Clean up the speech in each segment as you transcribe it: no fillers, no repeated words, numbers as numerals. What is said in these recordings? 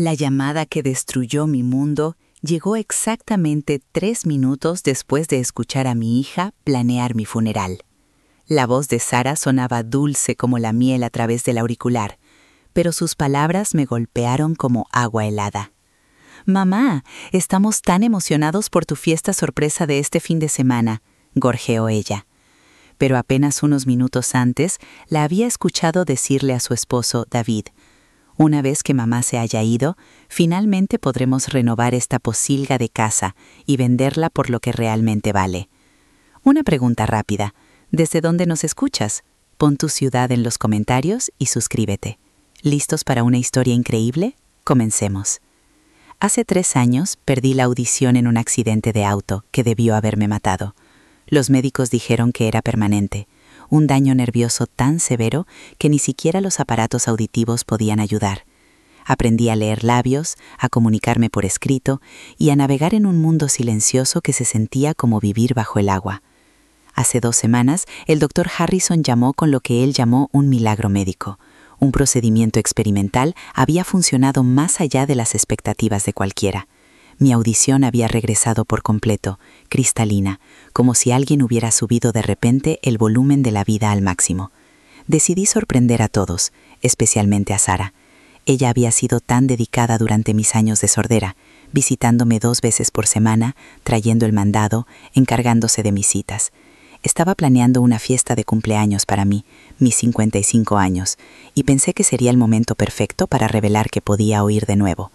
La llamada que destruyó mi mundo llegó exactamente 3 minutos después de escuchar a mi hija planear mi funeral. La voz de Sara sonaba dulce como la miel a través del auricular, pero sus palabras me golpearon como agua helada. «Mamá, estamos tan emocionados por tu fiesta sorpresa de este fin de semana», gorjeó ella. Pero apenas unos minutos antes la había escuchado decirle a su esposo, David: «Una vez que mamá se haya ido, finalmente podremos renovar esta posilga de casa y venderla por lo que realmente vale». Una pregunta rápida: ¿desde dónde nos escuchas? Pon tu ciudad en los comentarios y suscríbete. ¿Listos para una historia increíble? Comencemos. Hace 3 años perdí la audición en un accidente de auto que debió haberme matado. Los médicos dijeron que era permanente, un daño nervioso tan severo que ni siquiera los aparatos auditivos podían ayudar. Aprendí a leer labios, a comunicarme por escrito y a navegar en un mundo silencioso que se sentía como vivir bajo el agua. Hace 2 semanas, el Dr. Harrison llamó con lo que él llamó un milagro médico. Un procedimiento experimental había funcionado más allá de las expectativas de cualquiera. Mi audición había regresado por completo, cristalina, como si alguien hubiera subido de repente el volumen de la vida al máximo. Decidí sorprender a todos, especialmente a Sara. Ella había sido tan dedicada durante mis años de sordera, visitándome 2 veces por semana, trayendo el mandado, encargándose de mis citas. Estaba planeando una fiesta de cumpleaños para mí, mis 55 años, y pensé que sería el momento perfecto para revelar que podía oír de nuevo.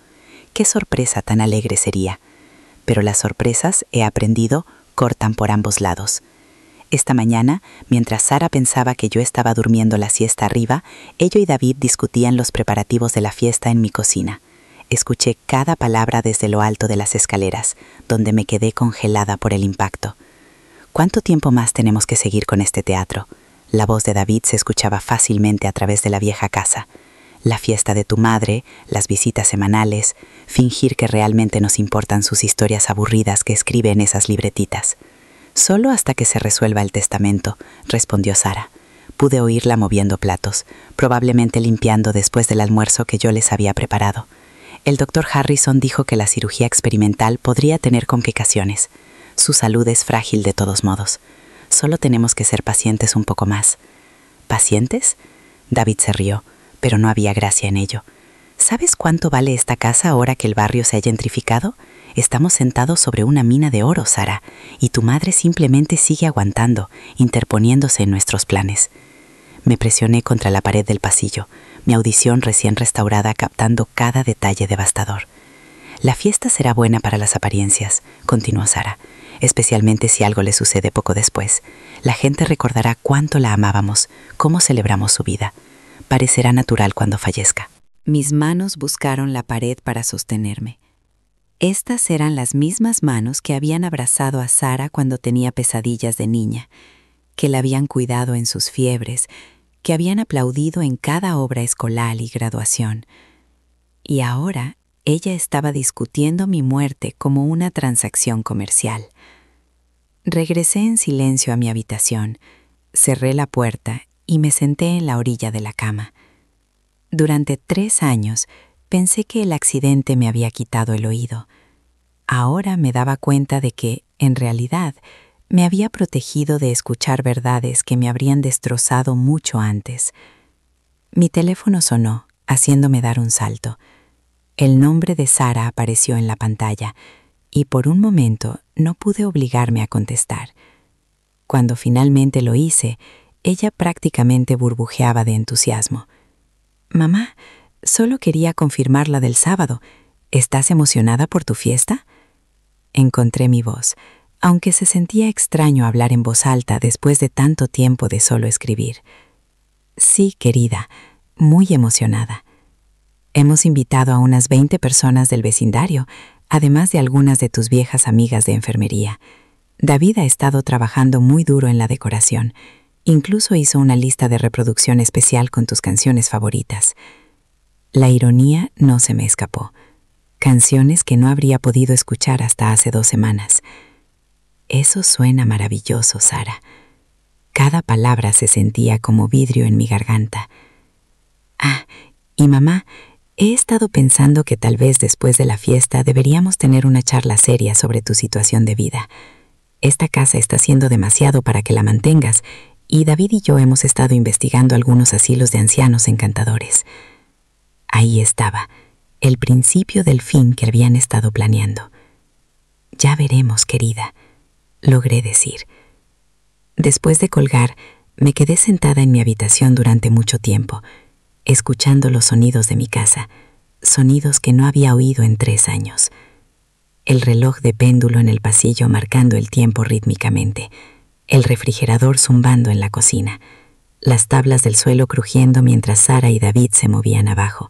¡Qué sorpresa tan alegre sería! Pero las sorpresas, he aprendido, cortan por ambos lados. Esta mañana, mientras Sara pensaba que yo estaba durmiendo la siesta arriba, ella y David discutían los preparativos de la fiesta en mi cocina. Escuché cada palabra desde lo alto de las escaleras, donde me quedé congelada por el impacto. ¿Cuánto tiempo más tenemos que seguir con este teatro? La voz de David se escuchaba fácilmente a través de la vieja casa. La fiesta de tu madre, las visitas semanales, fingir que realmente nos importan sus historias aburridas que escribe en esas libretitas. «Solo hasta que se resuelva el testamento», respondió Sara. Pude oírla moviendo platos, probablemente limpiando después del almuerzo que yo les había preparado. El Dr. Harrison dijo que la cirugía experimental podría tener complicaciones. Su salud es frágil de todos modos. Solo tenemos que ser pacientes un poco más. ¿Pacientes? David se rió, pero no había gracia en ello. ¿Sabes cuánto vale esta casa ahora que el barrio se ha gentrificado? Estamos sentados sobre una mina de oro, Sara, y tu madre simplemente sigue aguantando, interponiéndose en nuestros planes. Me presioné contra la pared del pasillo, mi audición recién restaurada captando cada detalle devastador. La fiesta será buena para las apariencias, continuó Sara, especialmente si algo le sucede poco después. La gente recordará cuánto la amábamos, cómo celebramos su vida. Parecerá natural cuando fallezca. Mis manos buscaron la pared para sostenerme. Estas eran las mismas manos que habían abrazado a Sara cuando tenía pesadillas de niña, que la habían cuidado en sus fiebres, que habían aplaudido en cada obra escolar y graduación. Y ahora ella estaba discutiendo mi muerte como una transacción comercial. Regresé en silencio a mi habitación, cerré la puerta y me senté en la orilla de la cama. Durante 3 años pensé que el accidente me había quitado el oído. Ahora me daba cuenta de que, en realidad, me había protegido de escuchar verdades que me habrían destrozado mucho antes. Mi teléfono sonó, haciéndome dar un salto. El nombre de Sara apareció en la pantalla y por un momento no pude obligarme a contestar. Cuando finalmente lo hice, ella prácticamente burbujeaba de entusiasmo. «Mamá, solo quería confirmar la del sábado. ¿Estás emocionada por tu fiesta?» Encontré mi voz, aunque se sentía extraño hablar en voz alta después de tanto tiempo de solo escribir. «Sí, querida, muy emocionada. Hemos invitado a unas 20 personas del vecindario, además de algunas de tus viejas amigas de enfermería. David ha estado trabajando muy duro en la decoración. Incluso hizo una lista de reproducción especial con tus canciones favoritas». La ironía no se me escapó. Canciones que no habría podido escuchar hasta hace 2 semanas. Eso suena maravilloso, Sara. Cada palabra se sentía como vidrio en mi garganta. «Ah, y mamá, He estado pensando que tal vez después de la fiesta deberíamos tener una charla seria sobre tu situación de vida. Esta casa está siendo demasiado para que la mantengas, y David y yo hemos estado investigando algunos asilos de ancianos encantadores. Ahí estaba, el principio del fin que habían estado planeando. Ya veremos, querida, logré decir. Después de colgar, me quedé sentada en mi habitación durante mucho tiempo, escuchando los sonidos de mi casa, sonidos que no había oído en 3 años. El reloj de péndulo en el pasillo marcando el tiempo rítmicamente, el refrigerador zumbando en la cocina, las tablas del suelo crujiendo mientras Sara y David se movían abajo,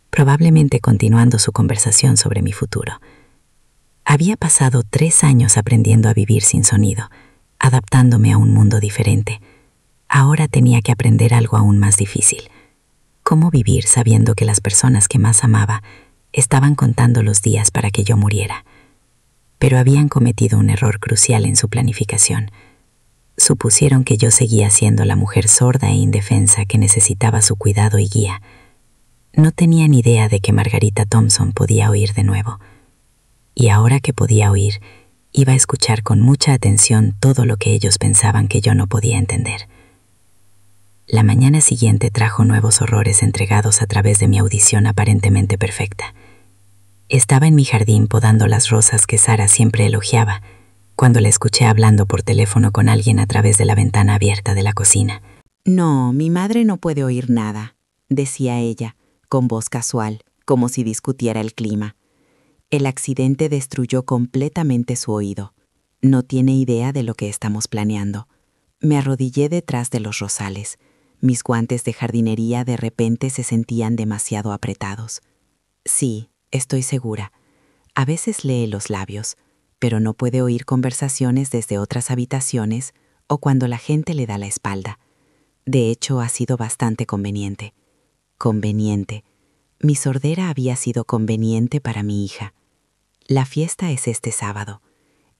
probablemente continuando su conversación sobre mi futuro. Había pasado 3 años aprendiendo a vivir sin sonido, adaptándome a un mundo diferente. Ahora tenía que aprender algo aún más difícil. ¿Cómo vivir sabiendo que las personas que más amaba estaban contando los días para que yo muriera? Pero habían cometido un error crucial en su planificación. Supusieron que yo seguía siendo la mujer sorda e indefensa que necesitaba su cuidado y guía. No tenían idea de que Margarita Thompson podía oír de nuevo. Y ahora que podía oír, iba a escuchar con mucha atención todo lo que ellos pensaban que yo no podía entender. La mañana siguiente trajo nuevos horrores entregados a través de mi audición aparentemente perfecta. Estaba en mi jardín podando las rosas que Sara siempre elogiaba, cuando la escuché hablando por teléfono con alguien a través de la ventana abierta de la cocina. No, mi madre no puede oír nada, decía ella, con voz casual, como si discutiera el clima. El accidente destruyó completamente su oído. No tiene idea de lo que estamos planeando. Me arrodillé detrás de los rosales. Mis guantes de jardinería de repente se sentían demasiado apretados. Sí, estoy segura. A veces lee los labios, pero no puede oír conversaciones desde otras habitaciones o cuando la gente le da la espalda. De hecho, ha sido bastante conveniente. Conveniente. Mi sordera había sido conveniente para mi hija. La fiesta es este sábado.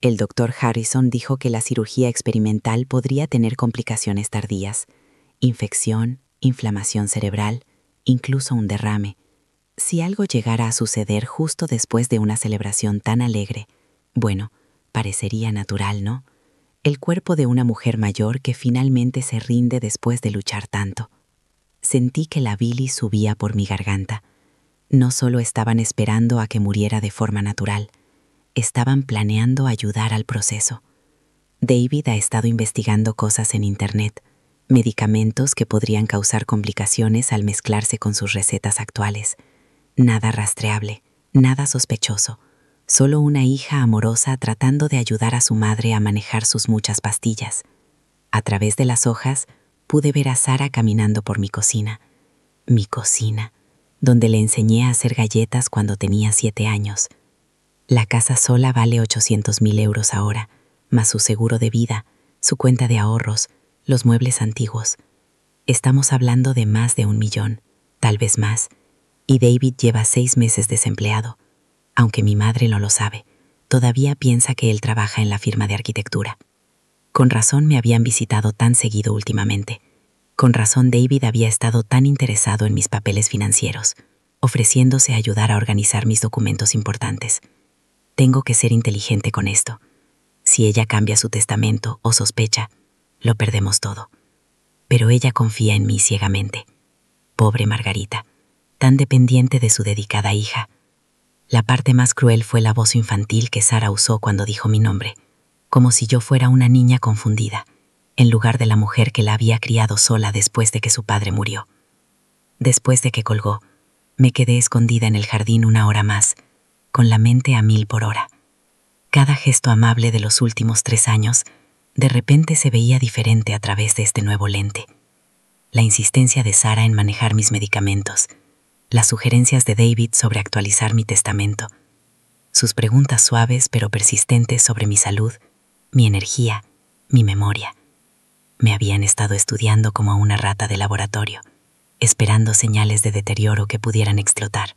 El doctor Harrison dijo que la cirugía experimental podría tener complicaciones tardías, infección, inflamación cerebral, incluso un derrame. Si algo llegara a suceder justo después de una celebración tan alegre, bueno, parecería natural, ¿no? El cuerpo de una mujer mayor que finalmente se rinde después de luchar tanto. Sentí que la bilis subía por mi garganta. No solo estaban esperando a que muriera de forma natural, estaban planeando ayudar al proceso. David ha estado investigando cosas en Internet, medicamentos que podrían causar complicaciones al mezclarse con sus recetas actuales. Nada rastreable, nada sospechoso, solo una hija amorosa tratando de ayudar a su madre a manejar sus muchas pastillas. A través de las hojas pude ver a Sara caminando por mi cocina, donde le enseñé a hacer galletas cuando tenía 7 años. La casa sola vale 800,000 euros ahora, más su seguro de vida, su cuenta de ahorros, los muebles antiguos. Estamos hablando de más de 1 millón, tal vez más, y David lleva 6 meses desempleado. Aunque mi madre no lo sabe, todavía piensa que él trabaja en la firma de arquitectura. Con razón me habían visitado tan seguido últimamente. Con razón David había estado tan interesado en mis papeles financieros, ofreciéndose a ayudar a organizar mis documentos importantes. Tengo que ser inteligente con esto. Si ella cambia su testamento o sospecha, lo perdemos todo. Pero ella confía en mí ciegamente. Pobre Margarita, tan dependiente de su dedicada hija. La parte más cruel fue la voz infantil que Sara usó cuando dijo mi nombre, como si yo fuera una niña confundida, en lugar de la mujer que la había criado sola después de que su padre murió. Después de que colgó, me quedé escondida en el jardín 1 hora más, con la mente a 1000 por hora. Cada gesto amable de los últimos 3 años, de repente se veía diferente a través de este nuevo lente. La insistencia de Sara en manejar mis medicamentos, las sugerencias de David sobre actualizar mi testamento, sus preguntas suaves pero persistentes sobre mi salud, mi energía, mi memoria. Me habían estado estudiando como a una rata de laboratorio, esperando señales de deterioro que pudieran explotar.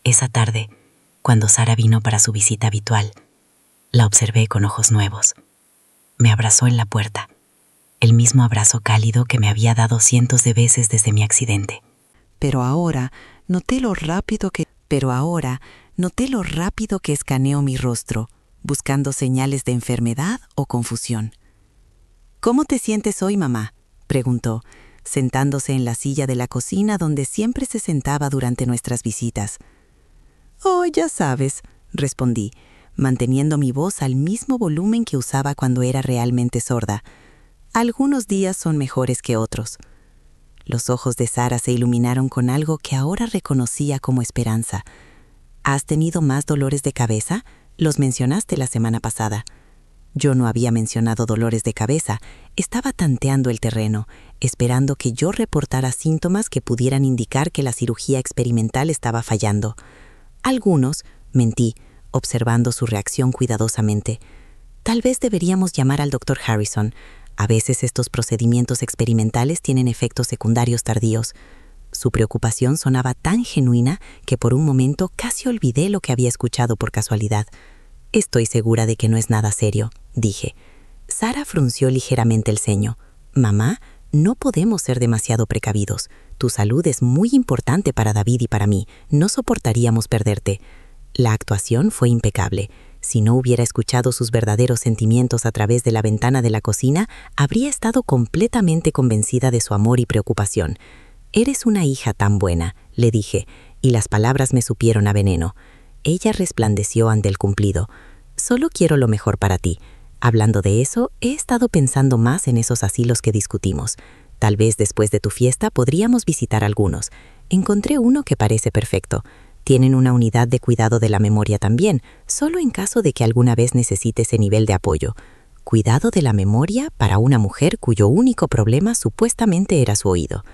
Esa tarde, cuando Sara vino para su visita habitual, la observé con ojos nuevos. Me abrazó en la puerta, el mismo abrazo cálido que me había dado cientos de veces desde mi accidente. Pero ahora Pero ahora noté lo rápido que escaneo mi rostro, buscando señales de enfermedad o confusión. ¿Cómo te sientes hoy, mamá?, preguntó, sentándose en la silla de la cocina donde siempre se sentaba durante nuestras visitas. Oh, ya sabes, respondí, manteniendo mi voz al mismo volumen que usaba cuando era realmente sorda. Algunos días son mejores que otros. Los ojos de Sara se iluminaron con algo que ahora reconocía como esperanza. ¿Has tenido más dolores de cabeza? Los mencionaste la semana pasada. Yo no había mencionado dolores de cabeza. Estaba tanteando el terreno, esperando que yo reportara síntomas que pudieran indicar que la cirugía experimental estaba fallando. Algunos, mentí, observando su reacción cuidadosamente. Tal vez deberíamos llamar al Dr. Harrison. A veces estos procedimientos experimentales tienen efectos secundarios tardíos. Su preocupación sonaba tan genuina que por un momento casi olvidé lo que había escuchado por casualidad. Estoy segura de que no es nada serio, dije. Sara frunció ligeramente el ceño. Mamá, no podemos ser demasiado precavidos. Tu salud es muy importante para David y para mí. No soportaríamos perderte. La actuación fue impecable. Si no hubiera escuchado sus verdaderos sentimientos a través de la ventana de la cocina, habría estado completamente convencida de su amor y preocupación. «Eres una hija tan buena», le dije, y las palabras me supieron a veneno. Ella resplandeció ante el cumplido. «Solo quiero lo mejor para ti. Hablando de eso, he estado pensando más en esos asilos que discutimos. Tal vez después de tu fiesta podríamos visitar algunos. Encontré uno que parece perfecto. Tienen una unidad de cuidado de la memoria también, solo en caso de que alguna vez necesite ese nivel de apoyo. Cuidado de la memoria para una mujer cuyo único problema supuestamente era su oído.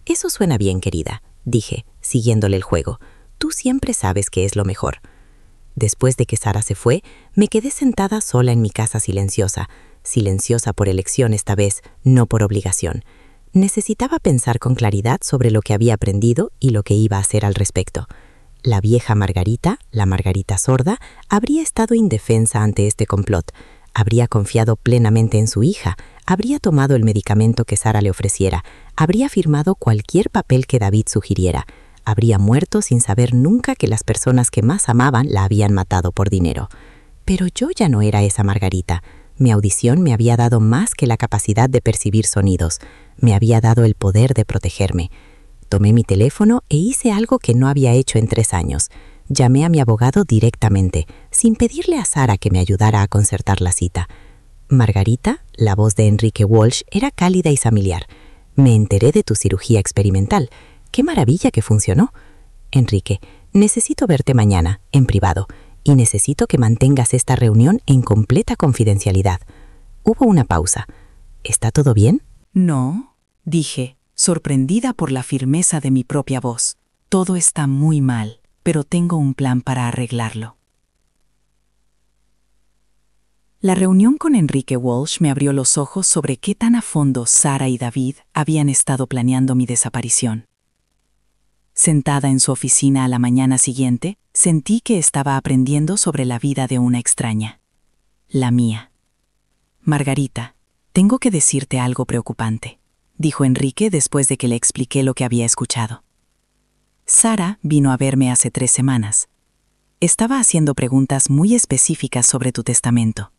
Eso suena bien, querida, dije, siguiéndole el juego. Tú siempre sabes que es lo mejor. Después de que Sara se fue, me quedé sentada sola en mi casa silenciosa por elección esta vez, no por obligación. Necesitaba pensar con claridad sobre lo que había aprendido y lo que iba a hacer al respecto. La vieja Margarita, la Margarita sorda, habría estado indefensa ante este complot. Habría confiado plenamente en su hija, habría tomado el medicamento que Sara le ofreciera, habría firmado cualquier papel que David sugiriera, habría muerto sin saber nunca que las personas que más amaban la habían matado por dinero. Pero yo ya no era esa Margarita. Mi audición me había dado más que la capacidad de percibir sonidos, me había dado el poder de protegerme. Tomé mi teléfono e hice algo que no había hecho en 3 años. Llamé a mi abogado directamente, sin pedirle a Sara que me ayudara a concertar la cita. Margarita, la voz de Enrique Walsh, era cálida y familiar. Me enteré de tu cirugía experimental. ¡Qué maravilla que funcionó! Enrique, necesito verte mañana, en privado, y necesito que mantengas esta reunión en completa confidencialidad. Hubo una pausa. ¿Está todo bien? No, dije, sorprendida por la firmeza de mi propia voz. Todo está muy mal, pero tengo un plan para arreglarlo. La reunión con Enrique Walsh me abrió los ojos sobre qué tan a fondo Sara y David habían estado planeando mi desaparición. Sentada en su oficina a la mañana siguiente, sentí que estaba aprendiendo sobre la vida de una extraña. La mía. Margarita, tengo que decirte algo preocupante, dijo Enrique después de que le expliqué lo que había escuchado. Sara vino a verme hace 3 semanas. Estaba haciendo preguntas muy específicas sobre tu testamento,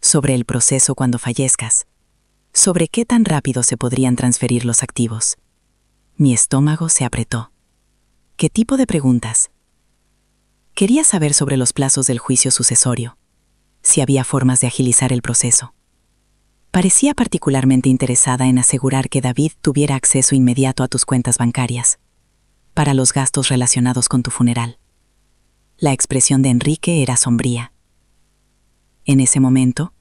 sobre el proceso cuando fallezcas, sobre qué tan rápido se podrían transferir los activos. Mi estómago se apretó. ¿Qué tipo de preguntas? Quería saber sobre los plazos del juicio sucesorio, si había formas de agilizar el proceso. Parecía particularmente interesada en asegurar que David tuviera acceso inmediato a tus cuentas bancarias, para los gastos relacionados con tu funeral. La expresión de Enrique era sombría. En ese momento,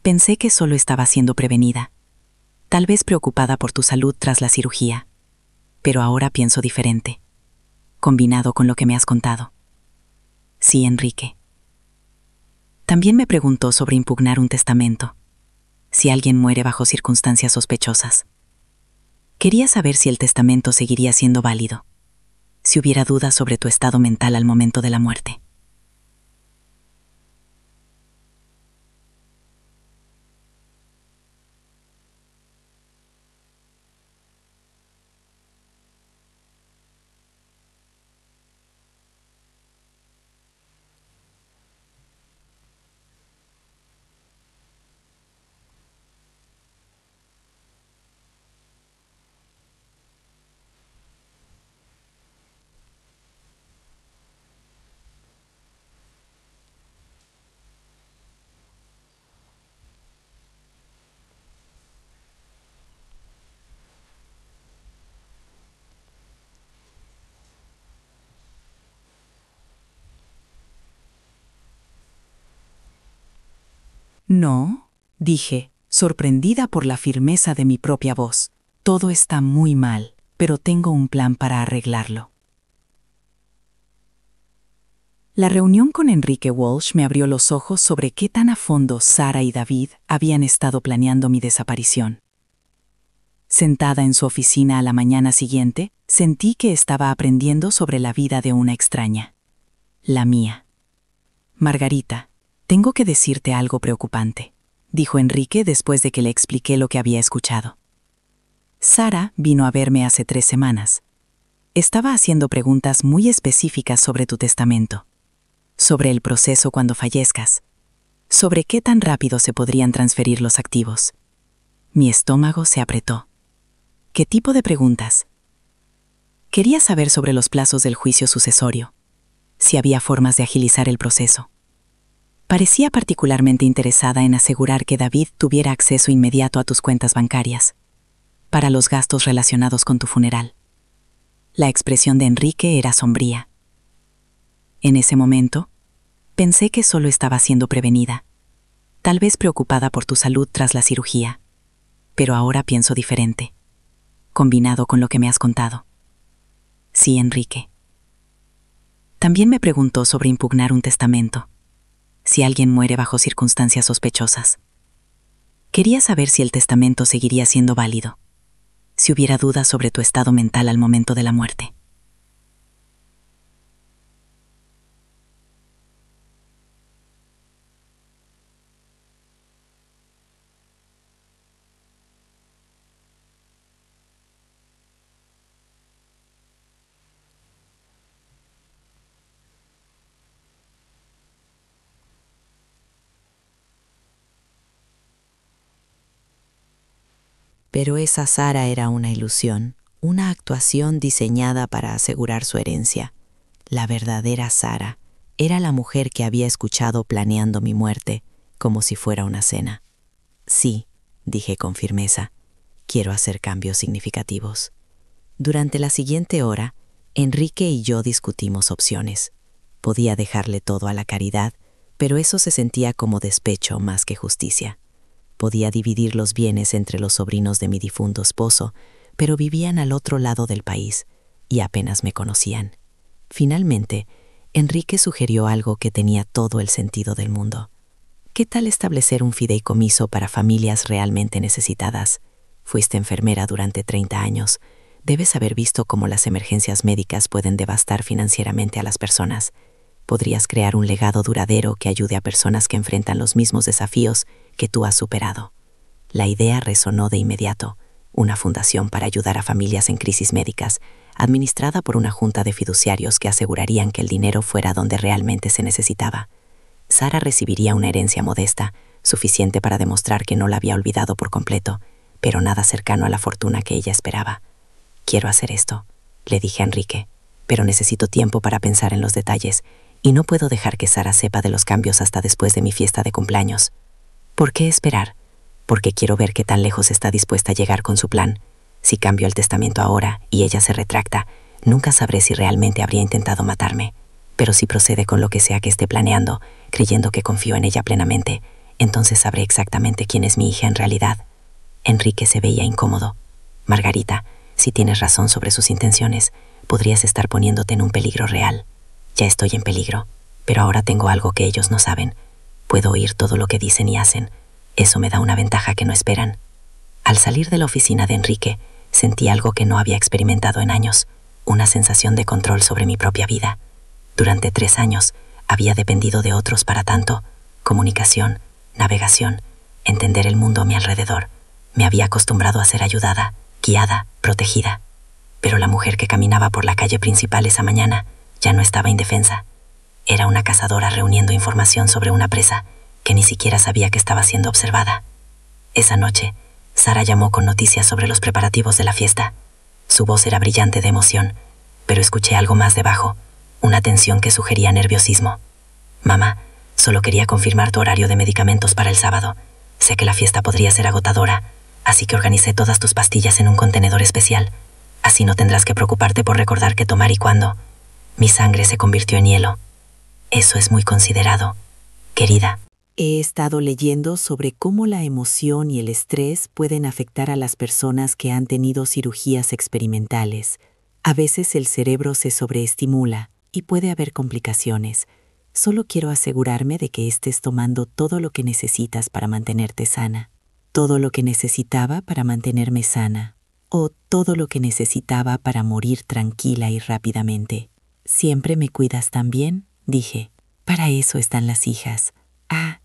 pensé que solo estaba siendo prevenida, tal vez preocupada por tu salud tras la cirugía, pero ahora pienso diferente, combinado con lo que me has contado. Sí, Enrique. También me preguntó sobre impugnar un testamento, si alguien muere bajo circunstancias sospechosas. Quería saber si el testamento seguiría siendo válido, si hubiera dudas sobre tu estado mental al momento de la muerte. No, dije, sorprendida por la firmeza de mi propia voz. Todo está muy mal, pero tengo un plan para arreglarlo. La reunión con Enrique Walsh me abrió los ojos sobre qué tan a fondo Sara y David habían estado planeando mi desaparición. Sentada en su oficina a la mañana siguiente, sentí que estaba aprendiendo sobre la vida de una extraña. La mía. Margarita, tengo que decirte algo preocupante, dijo Enrique después de que le expliqué lo que había escuchado. Sara vino a verme hace 3 semanas. Estaba haciendo preguntas muy específicas sobre tu testamento, sobre el proceso cuando fallezcas, sobre qué tan rápido se podrían transferir los activos. Mi estómago se apretó. ¿Qué tipo de preguntas? Quería saber sobre los plazos del juicio sucesorio, si había formas de agilizar el proceso. Parecía particularmente interesada en asegurar que David tuviera acceso inmediato a tus cuentas bancarias, para los gastos relacionados con tu funeral. La expresión de Enrique era sombría. En ese momento, pensé que solo estaba siendo prevenida, tal vez preocupada por tu salud tras la cirugía, pero ahora pienso diferente, combinado con lo que me has contado. Sí, Enrique. También me preguntó sobre impugnar un testamento, si alguien muere bajo circunstancias sospechosas. Quería saber si el testamento seguiría siendo válido, si hubiera dudas sobre tu estado mental al momento de la muerte. Pero esa Sara era una ilusión, una actuación diseñada para asegurar su herencia. La verdadera Sara era la mujer que había escuchado planeando mi muerte, como si fuera una cena. Sí, dije con firmeza, quiero hacer cambios significativos. Durante la siguiente hora, Enrique y yo discutimos opciones. Podía dejarle todo a la caridad, pero eso se sentía como despecho más que justicia. Podía dividir los bienes entre los sobrinos de mi difunto esposo, pero vivían al otro lado del país y apenas me conocían. Finalmente, Enrique sugirió algo que tenía todo el sentido del mundo. ¿Qué tal establecer un fideicomiso para familias realmente necesitadas? Fuiste enfermera durante 30 años. Debes haber visto cómo las emergencias médicas pueden devastar financieramente a las personas. Podrías crear un legado duradero que ayude a personas que enfrentan los mismos desafíos que tú has superado. La idea resonó de inmediato. Una fundación para ayudar a familias en crisis médicas, administrada por una junta de fiduciarios que asegurarían que el dinero fuera donde realmente se necesitaba. Sara recibiría una herencia modesta, suficiente para demostrar que no la había olvidado por completo, pero nada cercano a la fortuna que ella esperaba. Quiero hacer esto, le dije a Enrique, pero necesito tiempo para pensar en los detalles, y no puedo dejar que Sara sepa de los cambios hasta después de mi fiesta de cumpleaños. ¿Por qué esperar? Porque quiero ver qué tan lejos está dispuesta a llegar con su plan. Si cambio el testamento ahora y ella se retracta, nunca sabré si realmente habría intentado matarme. Pero si procede con lo que sea que esté planeando, creyendo que confío en ella plenamente, entonces sabré exactamente quién es mi hija en realidad. Enrique se veía incómodo. Margarita, si tienes razón sobre sus intenciones, podrías estar poniéndote en un peligro real. Ya estoy en peligro, pero ahora tengo algo que ellos no saben. Puedo oír todo lo que dicen y hacen. Eso me da una ventaja que no esperan. Al salir de la oficina de Enrique, sentí algo que no había experimentado en años, una sensación de control sobre mi propia vida. Durante 3 años había dependido de otros para tanto: comunicación, navegación, entender el mundo a mi alrededor. Me había acostumbrado a ser ayudada, guiada, protegida. Pero la mujer que caminaba por la calle principal esa mañana ya no estaba indefensa. Era una cazadora reuniendo información sobre una presa que ni siquiera sabía que estaba siendo observada. Esa noche, Sara llamó con noticias sobre los preparativos de la fiesta. Su voz era brillante de emoción, pero escuché algo más debajo, una tensión que sugería nerviosismo. Mamá, solo quería confirmar tu horario de medicamentos para el sábado. Sé que la fiesta podría ser agotadora, así que organicé todas tus pastillas en un contenedor especial. Así no tendrás que preocuparte por recordar qué tomar y cuándo. Mi sangre se convirtió en hielo. Eso es muy considerado, querida. He estado leyendo sobre cómo la emoción y el estrés pueden afectar a las personas que han tenido cirugías experimentales. A veces el cerebro se sobreestimula y puede haber complicaciones. Solo quiero asegurarme de que estés tomando todo lo que necesitas para mantenerte sana. Todo lo que necesitaba para mantenerme sana. O todo lo que necesitaba para morir tranquila y rápidamente. ¿Siempre me cuidas tan bien?, dije. Para eso están las hijas.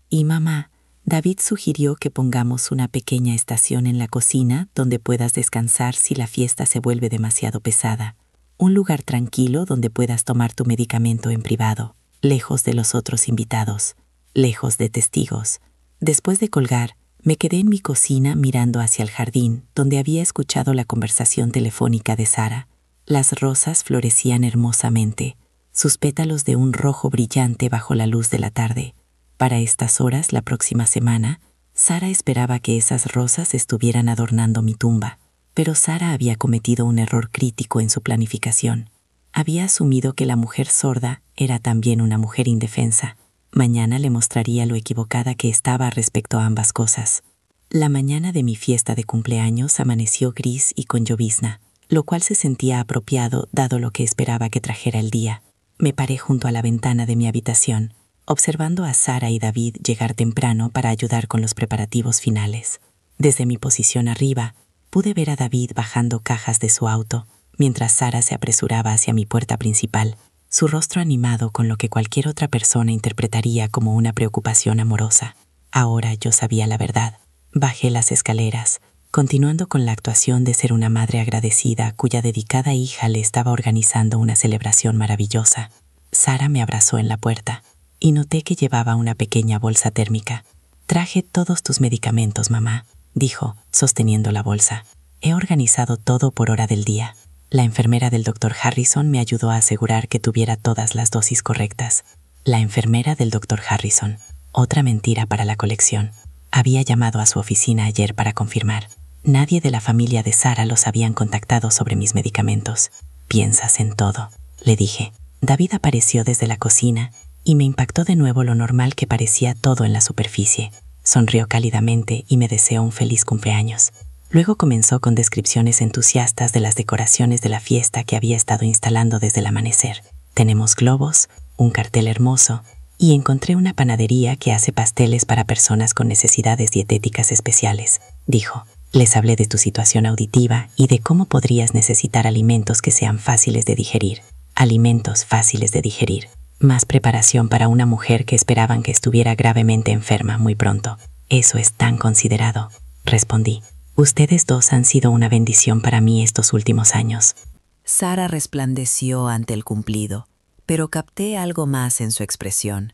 Y mamá, David sugirió que pongamos una pequeña estación en la cocina donde puedas descansar si la fiesta se vuelve demasiado pesada. Un lugar tranquilo donde puedas tomar tu medicamento en privado, lejos de los otros invitados, lejos de testigos. Después de colgar, me quedé en mi cocina mirando hacia el jardín, donde había escuchado la conversación telefónica de Sara. Las rosas florecían hermosamente, sus pétalos de un rojo brillante bajo la luz de la tarde. Para estas horas, la próxima semana, Sara esperaba que esas rosas estuvieran adornando mi tumba, pero Sara había cometido un error crítico en su planificación. Había asumido que la mujer sorda era también una mujer indefensa. Mañana le mostraría lo equivocada que estaba respecto a ambas cosas. La mañana de mi fiesta de cumpleaños amaneció gris y con llovizna, lo cual se sentía apropiado dado lo que esperaba que trajera el día. Me paré junto a la ventana de mi habitación, observando a Sara y David llegar temprano para ayudar con los preparativos finales. Desde mi posición arriba, pude ver a David bajando cajas de su auto, mientras Sara se apresuraba hacia mi puerta principal, su rostro animado con lo que cualquier otra persona interpretaría como una preocupación amorosa. Ahora yo sabía la verdad. Bajé las escaleras, continuando con la actuación de ser una madre agradecida cuya dedicada hija le estaba organizando una celebración maravillosa. Sara me abrazó en la puerta y noté que llevaba una pequeña bolsa térmica. «Traje todos tus medicamentos, mamá», dijo, sosteniendo la bolsa. «He organizado todo por hora del día». La enfermera del Dr. Harrison me ayudó a asegurar que tuviera todas las dosis correctas. La enfermera del Dr. Harrison. Otra mentira para la colección. Había llamado a su oficina ayer para confirmar. Nadie de la familia de Sara los habían contactado sobre mis medicamentos. «Piensas en todo», le dije. David apareció desde la cocina y me impactó de nuevo lo normal que parecía todo en la superficie. Sonrió cálidamente y me deseó un feliz cumpleaños. Luego comenzó con descripciones entusiastas de las decoraciones de la fiesta que había estado instalando desde el amanecer. «Tenemos globos, un cartel hermoso, y encontré una panadería que hace pasteles para personas con necesidades dietéticas especiales», dijo. «Les hablé de tu situación auditiva y de cómo podrías necesitar alimentos que sean fáciles de digerir». Alimentos fáciles de digerir. Más preparación para una mujer que esperaban que estuviera gravemente enferma muy pronto. «Eso es tan considerado», respondí. «Ustedes dos han sido una bendición para mí estos últimos años». Sara resplandeció ante el cumplido, pero capté algo más en su expresión.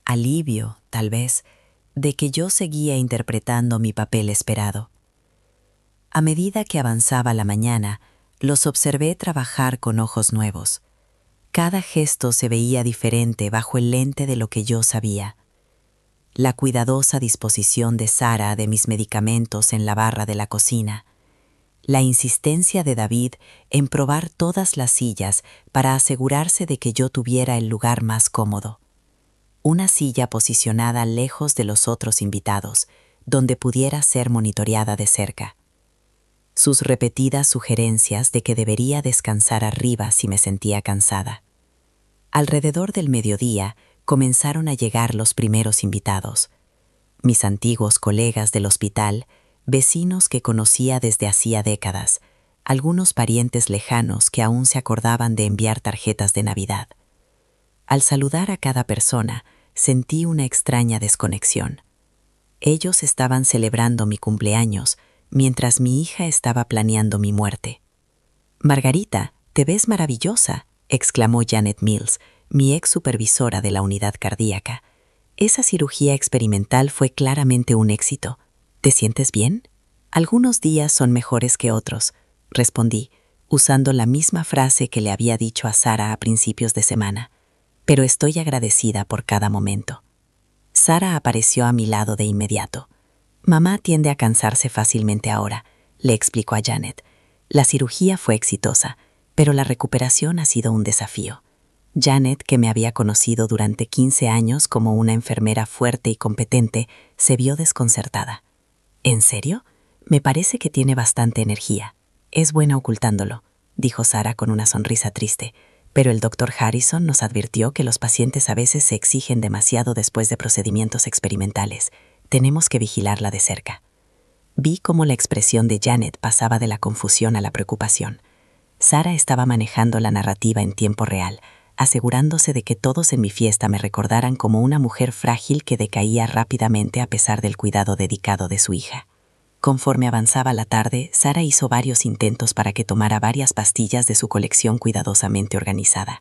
Alivio, tal vez, de que yo seguía interpretando mi papel esperado. A medida que avanzaba la mañana, los observé trabajar con ojos nuevos. Cada gesto se veía diferente bajo el lente de lo que yo sabía. La cuidadosa disposición de Sara de mis medicamentos en la barra de la cocina. La insistencia de David en probar todas las sillas para asegurarse de que yo tuviera el lugar más cómodo. Una silla posicionada lejos de los otros invitados, donde pudiera ser monitoreada de cerca. Sus repetidas sugerencias de que debería descansar arriba si me sentía cansada. Alrededor del mediodía comenzaron a llegar los primeros invitados. Mis antiguos colegas del hospital, vecinos que conocía desde hacía décadas, algunos parientes lejanos que aún se acordaban de enviar tarjetas de Navidad. Al saludar a cada persona, sentí una extraña desconexión. Ellos estaban celebrando mi cumpleaños, mientras mi hija estaba planeando mi muerte. «Margarita, te ves maravillosa», exclamó Janet Mills, mi ex supervisora de la unidad cardíaca. «Esa cirugía experimental fue claramente un éxito. ¿Te sientes bien?» «Algunos días son mejores que otros», respondí, usando la misma frase que le había dicho a Sara a principios de semana. «Pero estoy agradecida por cada momento». Sara apareció a mi lado de inmediato. «Mamá tiende a cansarse fácilmente ahora», le explicó a Janet. «La cirugía fue exitosa, pero la recuperación ha sido un desafío». Janet, que me había conocido durante 15 años como una enfermera fuerte y competente, se vio desconcertada. ¿En serio? Me parece que tiene bastante energía. Es buena ocultándolo, dijo Sarah con una sonrisa triste. Pero el Dr. Harrison nos advirtió que los pacientes a veces se exigen demasiado después de procedimientos experimentales. Tenemos que vigilarla de cerca. Vi cómo la expresión de Janet pasaba de la confusión a la preocupación. Sarah estaba manejando la narrativa en tiempo real, asegurándose de que todos en mi fiesta me recordaran como una mujer frágil que decaía rápidamente a pesar del cuidado dedicado de su hija. Conforme avanzaba la tarde, Sarah hizo varios intentos para que tomara varias pastillas de su colección cuidadosamente organizada.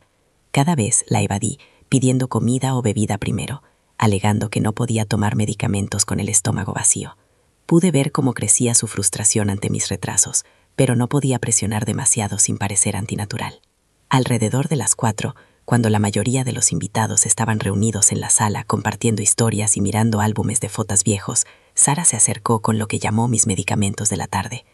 Cada vez la evadí, pidiendo comida o bebida primero, alegando que no podía tomar medicamentos con el estómago vacío. Pude ver cómo crecía su frustración ante mis retrasos, pero no podía presionar demasiado sin parecer antinatural. Alrededor de las 4, cuando la mayoría de los invitados estaban reunidos en la sala compartiendo historias y mirando álbumes de fotos viejos, Sarah se acercó con lo que llamó mis medicamentos de la tarde.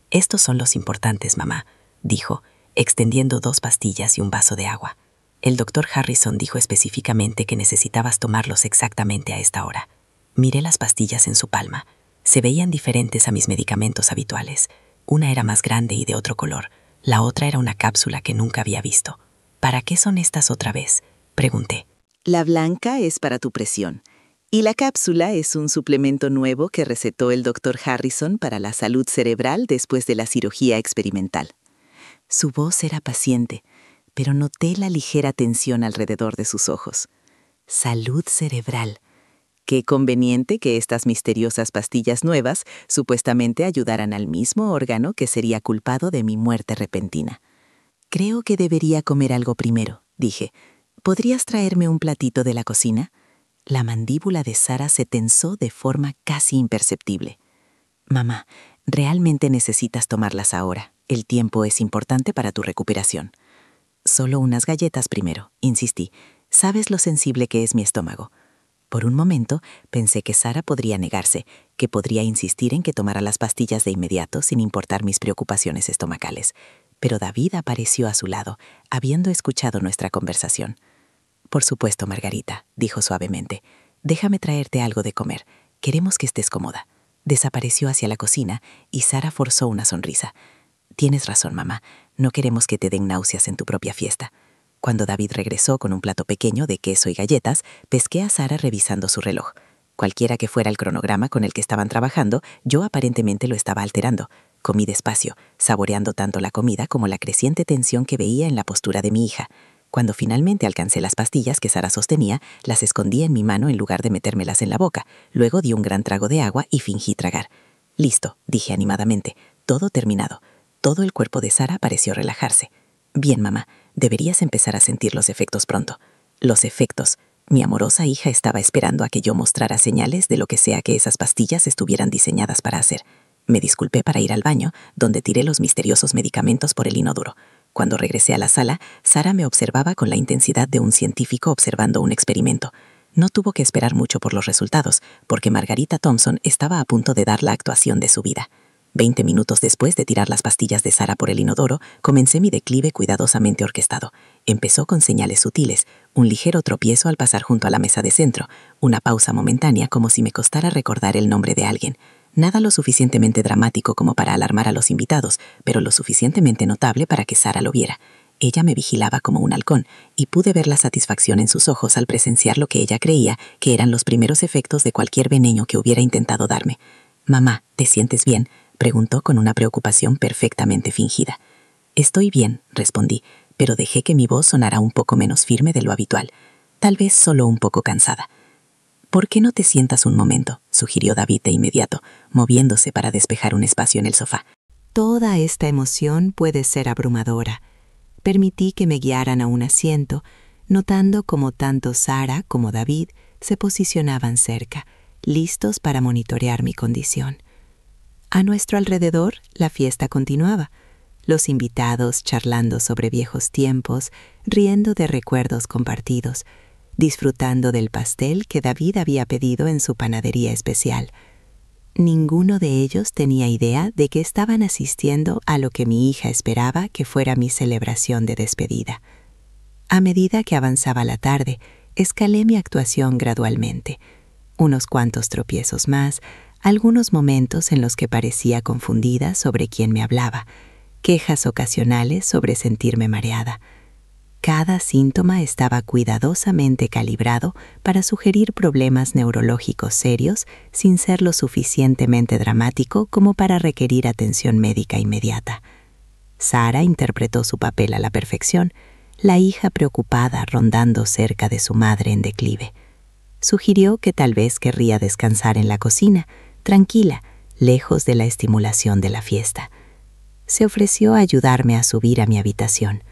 «Estos son los importantes, mamá», dijo, extendiendo 2 pastillas y un vaso de agua. «El Dr. Harrison dijo específicamente que necesitabas tomarlos exactamente a esta hora». Miré las pastillas en su palma. Se veían diferentes a mis medicamentos habituales. Una era más grande y de otro color. La otra era una cápsula que nunca había visto. «¿Para qué son estas otra vez?», pregunté. La blanca es para tu presión. Y la cápsula es un suplemento nuevo que recetó el Dr. Harrison para la salud cerebral después de la cirugía experimental. Su voz era paciente, pero noté la ligera tensión alrededor de sus ojos. Salud cerebral. Qué conveniente que estas misteriosas pastillas nuevas supuestamente ayudaran al mismo órgano que sería culpado de mi muerte repentina. Creo que debería comer algo primero, dije. ¿Podrías traerme un platito de la cocina? La mandíbula de Sarah se tensó de forma casi imperceptible. Mamá, realmente necesitas tomarlas ahora. El tiempo es importante para tu recuperación. Solo unas galletas primero, insistí. Sabes lo sensible que es mi estómago. Por un momento pensé que Sarah podría negarse, que podría insistir en que tomara las pastillas de inmediato sin importar mis preocupaciones estomacales. Pero David apareció a su lado, habiendo escuchado nuestra conversación. «Por supuesto, Margarita», dijo suavemente. «Déjame traerte algo de comer. Queremos que estés cómoda». Desapareció hacia la cocina y Sarah forzó una sonrisa. «Tienes razón, mamá. No queremos que te den náuseas en tu propia fiesta». Cuando David regresó con un plato pequeño de queso y galletas, pesqué a Sarah revisando su reloj. Cualquiera que fuera el cronograma con el que estaban trabajando, yo aparentemente lo estaba alterando. Comí despacio, saboreando tanto la comida como la creciente tensión que veía en la postura de mi hija. Cuando finalmente alcancé las pastillas que Sarah sostenía, las escondí en mi mano en lugar de metérmelas en la boca. Luego di un gran trago de agua y fingí tragar. «Listo», dije animadamente. «Todo terminado». Todo el cuerpo de Sarah pareció relajarse. «Bien, mamá, deberías empezar a sentir los efectos pronto». Los efectos. Mi amorosa hija estaba esperando a que yo mostrara señales de lo que sea que esas pastillas estuvieran diseñadas para hacer. Me disculpé para ir al baño, donde tiré los misteriosos medicamentos por el inodoro. Cuando regresé a la sala, Sarah me observaba con la intensidad de un científico observando un experimento. No tuvo que esperar mucho por los resultados, porque Margarita Thompson estaba a punto de dar la actuación de su vida. 20 minutos después de tirar las pastillas de Sarah por el inodoro, comencé mi declive cuidadosamente orquestado. Empezó con señales sutiles, un ligero tropiezo al pasar junto a la mesa de centro, una pausa momentánea como si me costara recordar el nombre de alguien. Nada lo suficientemente dramático como para alarmar a los invitados, pero lo suficientemente notable para que Sarah lo viera. Ella me vigilaba como un halcón, y pude ver la satisfacción en sus ojos al presenciar lo que ella creía que eran los primeros efectos de cualquier veneno que hubiera intentado darme. «Mamá, ¿te sientes bien?», preguntó con una preocupación perfectamente fingida. «Estoy bien», respondí, pero dejé que mi voz sonara un poco menos firme de lo habitual. Tal vez solo un poco cansada. «¿Por qué no te sientas un momento?», sugirió David de inmediato, moviéndose para despejar un espacio en el sofá. Toda esta emoción puede ser abrumadora. Permití que me guiaran a un asiento, notando cómo tanto Sarah como David se posicionaban cerca, listos para monitorear mi condición. A nuestro alrededor, la fiesta continuaba. Los invitados charlando sobre viejos tiempos, riendo de recuerdos compartidos, disfrutando del pastel que David había pedido en su panadería especial. Ninguno de ellos tenía idea de que estaban asistiendo a lo que mi hija esperaba que fuera mi celebración de despedida. A medida que avanzaba la tarde, escalé mi actuación gradualmente. Unos cuantos tropiezos más, algunos momentos en los que parecía confundida sobre quién me hablaba, quejas ocasionales sobre sentirme mareada. Cada síntoma estaba cuidadosamente calibrado para sugerir problemas neurológicos serios sin ser lo suficientemente dramático como para requerir atención médica inmediata. Sara interpretó su papel a la perfección, la hija preocupada rondando cerca de su madre en declive. Sugirió que tal vez querría descansar en la cocina, tranquila, lejos de la estimulación de la fiesta. Se ofreció a ayudarme a subir a mi habitación.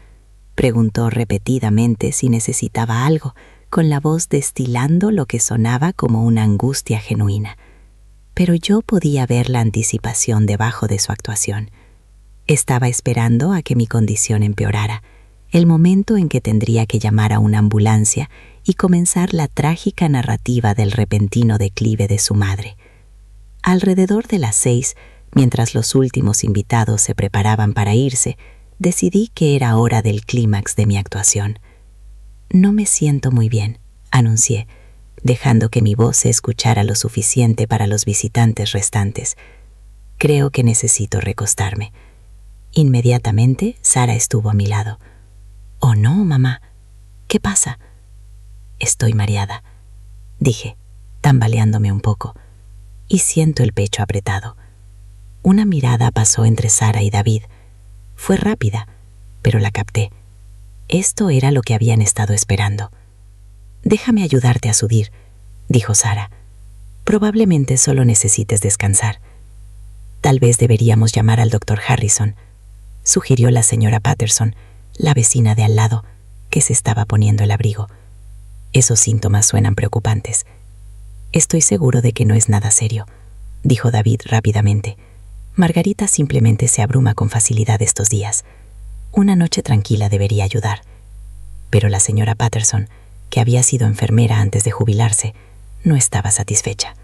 Preguntó repetidamente si necesitaba algo, con la voz destilando lo que sonaba como una angustia genuina. Pero yo podía ver la anticipación debajo de su actuación. Estaba esperando a que mi condición empeorara, el momento en que tendría que llamar a una ambulancia y comenzar la trágica narrativa del repentino declive de su madre. Alrededor de las 6, mientras los últimos invitados se preparaban para irse, decidí que era hora del clímax de mi actuación. «No me siento muy bien», anuncié, dejando que mi voz se escuchara lo suficiente para los visitantes restantes. «Creo que necesito recostarme». Inmediatamente, Sara estuvo a mi lado. «Oh, no, mamá. ¿Qué pasa?» «Estoy mareada», dije, tambaleándome un poco, y siento el pecho apretado. Una mirada pasó entre Sara y David. Fue rápida, pero la capté. Esto era lo que habían estado esperando. «Déjame ayudarte a subir», dijo Sara. «Probablemente solo necesites descansar». «Tal vez deberíamos llamar al doctor Harrison», sugirió la señora Patterson, la vecina de al lado, que se estaba poniendo el abrigo. «Esos síntomas suenan preocupantes». «Estoy seguro de que no es nada serio», dijo David rápidamente. «Margarita simplemente se abruma con facilidad estos días. Una noche tranquila debería ayudar». Pero la señora Patterson, que había sido enfermera antes de jubilarse, no estaba satisfecha.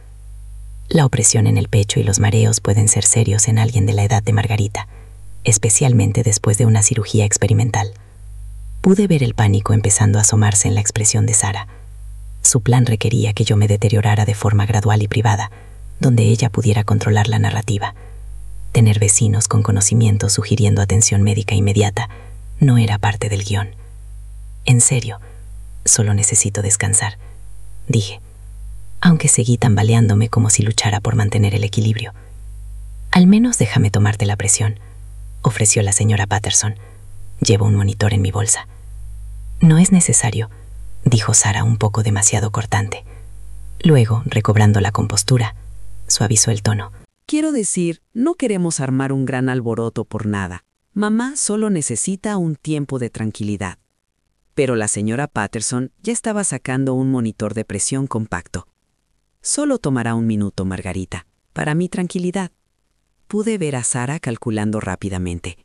La opresión en el pecho y los mareos pueden ser serios en alguien de la edad de Margarita, especialmente después de una cirugía experimental. Pude ver el pánico empezando a asomarse en la expresión de Sara. Su plan requería que yo me deteriorara de forma gradual y privada, donde ella pudiera controlar la narrativa. Tener vecinos con conocimiento sugiriendo atención médica inmediata no era parte del guión. «En serio, solo necesito descansar», dije, aunque seguí tambaleándome como si luchara por mantener el equilibrio. «Al menos déjame tomarte la presión», ofreció la señora Patterson. «Llevo un monitor en mi bolsa». «No es necesario», dijo Sara un poco demasiado cortante. Luego, recobrando la compostura, suavizó el tono. «Quiero decir, no queremos armar un gran alboroto por nada. Mamá solo necesita un tiempo de tranquilidad». Pero la señora Patterson ya estaba sacando un monitor de presión compacto. «Solo tomará un minuto, Margarita, para mi tranquilidad». Pude ver a Sara calculando rápidamente.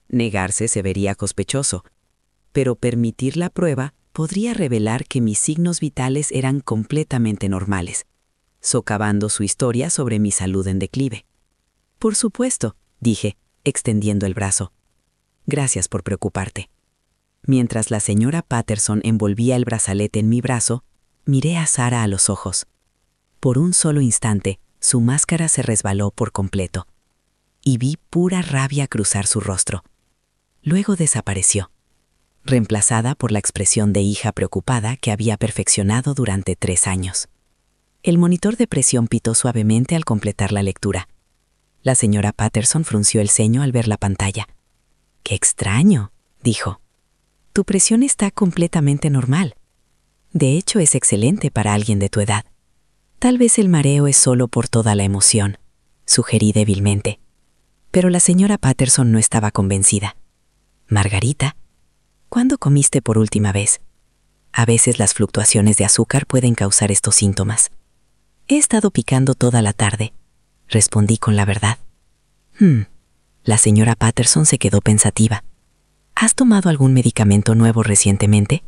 Negarse se vería sospechoso, pero permitir la prueba podría revelar que mis signos vitales eran completamente normales, socavando su historia sobre mi salud en declive. «Por supuesto», dije, extendiendo el brazo. «Gracias por preocuparte». Mientras la señora Patterson envolvía el brazalete en mi brazo, miré a Sara a los ojos. Por un solo instante, su máscara se resbaló por completo, y vi pura rabia cruzar su rostro. Luego desapareció, reemplazada por la expresión de hija preocupada que había perfeccionado durante 3 años. El monitor de presión pitó suavemente al completar la lectura. La señora Patterson frunció el ceño al ver la pantalla. «¡Qué extraño!», dijo. «Tu presión está completamente normal. De hecho, es excelente para alguien de tu edad. Tal vez el mareo es solo por toda la emoción», sugerí débilmente. Pero la señora Patterson no estaba convencida. «Margarita, ¿cuándo comiste por última vez? A veces las fluctuaciones de azúcar pueden causar estos síntomas». «He estado picando toda la tarde», respondí con la verdad. La señora Patterson se quedó pensativa. «¿Has tomado algún medicamento nuevo recientemente?».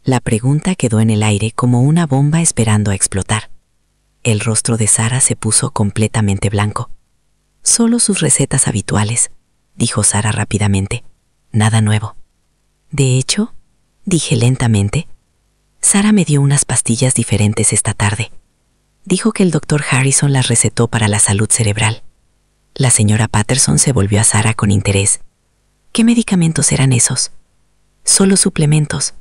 La pregunta quedó en el aire como una bomba esperando a explotar. El rostro de Sara se puso completamente blanco. «Solo sus recetas habituales», dijo Sara rápidamente. «Nada nuevo». «De hecho, Dije lentamente. Sara me dio unas pastillas diferentes esta tarde. Dijo que el doctor Harrison las recetó para la salud cerebral. La señora Patterson se volvió a Sara con interés. ¿Qué medicamentos eran esos? Solo suplementos,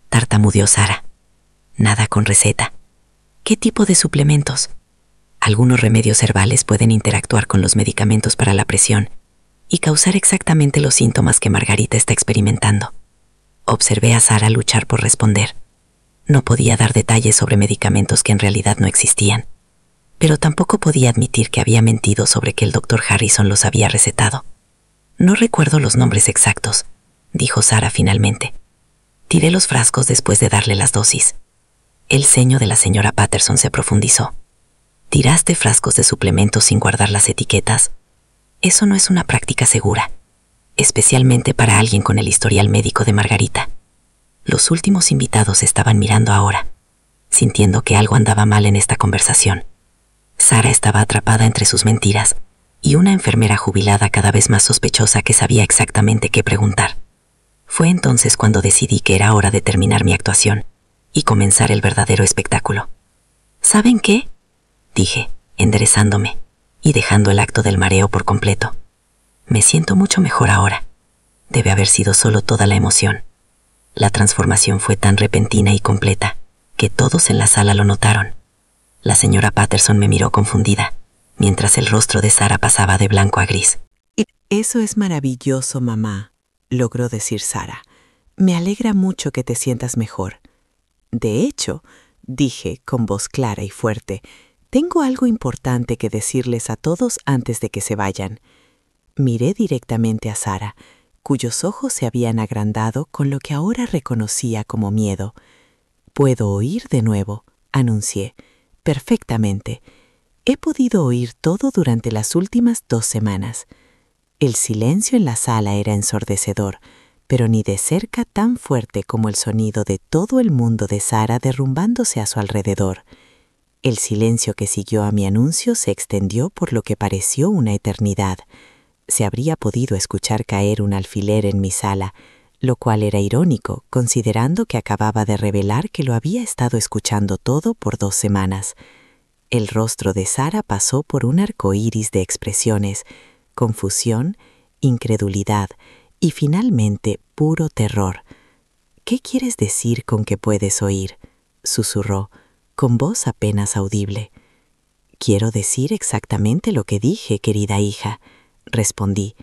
tartamudeó Sara. Nada con receta. ¿Qué tipo de suplementos? Algunos remedios herbales pueden interactuar con los medicamentos para la presión y causar exactamente los síntomas que Margarita está experimentando. Observé a Sara luchar por responder. No podía dar detalles sobre medicamentos que en realidad no existían, pero tampoco podía admitir que había mentido sobre que el doctor Harrison los había recetado. No recuerdo los nombres exactos, dijo Sara finalmente. Tiré los frascos después de darle las dosis. El ceño de la señora Patterson se profundizó. ¿Tiraste frascos de suplementos sin guardar las etiquetas? Eso no es una práctica segura, especialmente para alguien con el historial médico de Margarita. Los últimos invitados estaban mirando ahora, sintiendo que algo andaba mal en esta conversación. Sara estaba atrapada entre sus mentiras y una enfermera jubilada cada vez más sospechosa que sabía exactamente qué preguntar. Fue entonces cuando decidí que era hora de terminar mi actuación y comenzar el verdadero espectáculo. ¿Saben qué?, dije, enderezándome y dejando el acto del mareo por completo. Me siento mucho mejor ahora. Debe haber sido solo toda la emoción. La transformación fue tan repentina y completa que todos en la sala lo notaron. La señora Patterson me miró confundida, mientras el rostro de Sara pasaba de blanco a gris. Eso es maravilloso, mamá, logró decir Sara. Me alegra mucho que te sientas mejor. De hecho, dije con voz clara y fuerte, tengo algo importante que decirles a todos antes de que se vayan. Miré directamente a Sara, cuyos ojos se habían agrandado con lo que ahora reconocía como miedo. «Puedo oír de nuevo», anuncié. «Perfectamente. He podido oír todo durante las últimas 2 semanas». El silencio en la sala era ensordecedor, pero ni de cerca tan fuerte como el sonido de todo el mundo de Sara derrumbándose a su alrededor. El silencio que siguió a mi anuncio se extendió por lo que pareció una eternidad. Se habría podido escuchar caer un alfiler en mi sala, lo cual era irónico, considerando que acababa de revelar que lo había estado escuchando todo por 2 semanas. El rostro de Sara pasó por un arco iris de expresiones, confusión, incredulidad y finalmente puro terror. «¿Qué quieres decir con que puedes oír?», susurró, con voz apenas audible. «Quiero decir exactamente lo que dije, querida hija», respondí,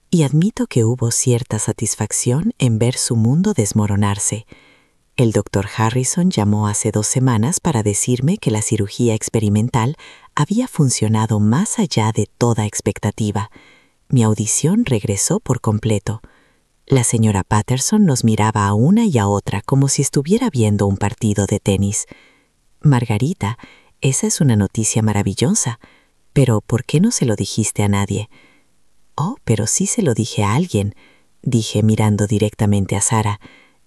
y admito que hubo cierta satisfacción en ver su mundo desmoronarse. El doctor Harrison llamó hace 2 semanas para decirme que la cirugía experimental había funcionado más allá de toda expectativa. Mi audición regresó por completo. La señora Patterson nos miraba a una y a otra como si estuviera viendo un partido de tenis. «Margarita, esa es una noticia maravillosa, pero ¿por qué no se lo dijiste a nadie?» «Oh, pero sí se lo dije a alguien», dije mirando directamente a Sara.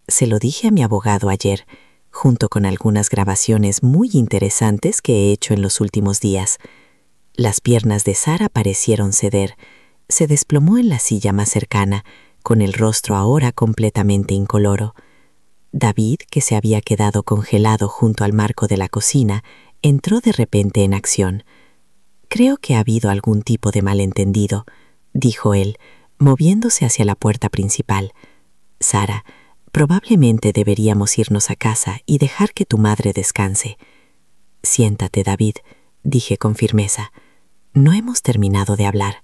«Se lo dije a mi abogado ayer, junto con algunas grabaciones muy interesantes que he hecho en los últimos días». Las piernas de Sara parecieron ceder. Se desplomó en la silla más cercana, con el rostro ahora completamente incoloro. David, que se había quedado congelado junto al marco de la cocina, entró de repente en acción. «Creo que ha habido algún tipo de malentendido», dijo él, moviéndose hacia la puerta principal. «Sara, probablemente deberíamos irnos a casa y dejar que tu madre descanse». «Siéntate, David», dije con firmeza. «No hemos terminado de hablar».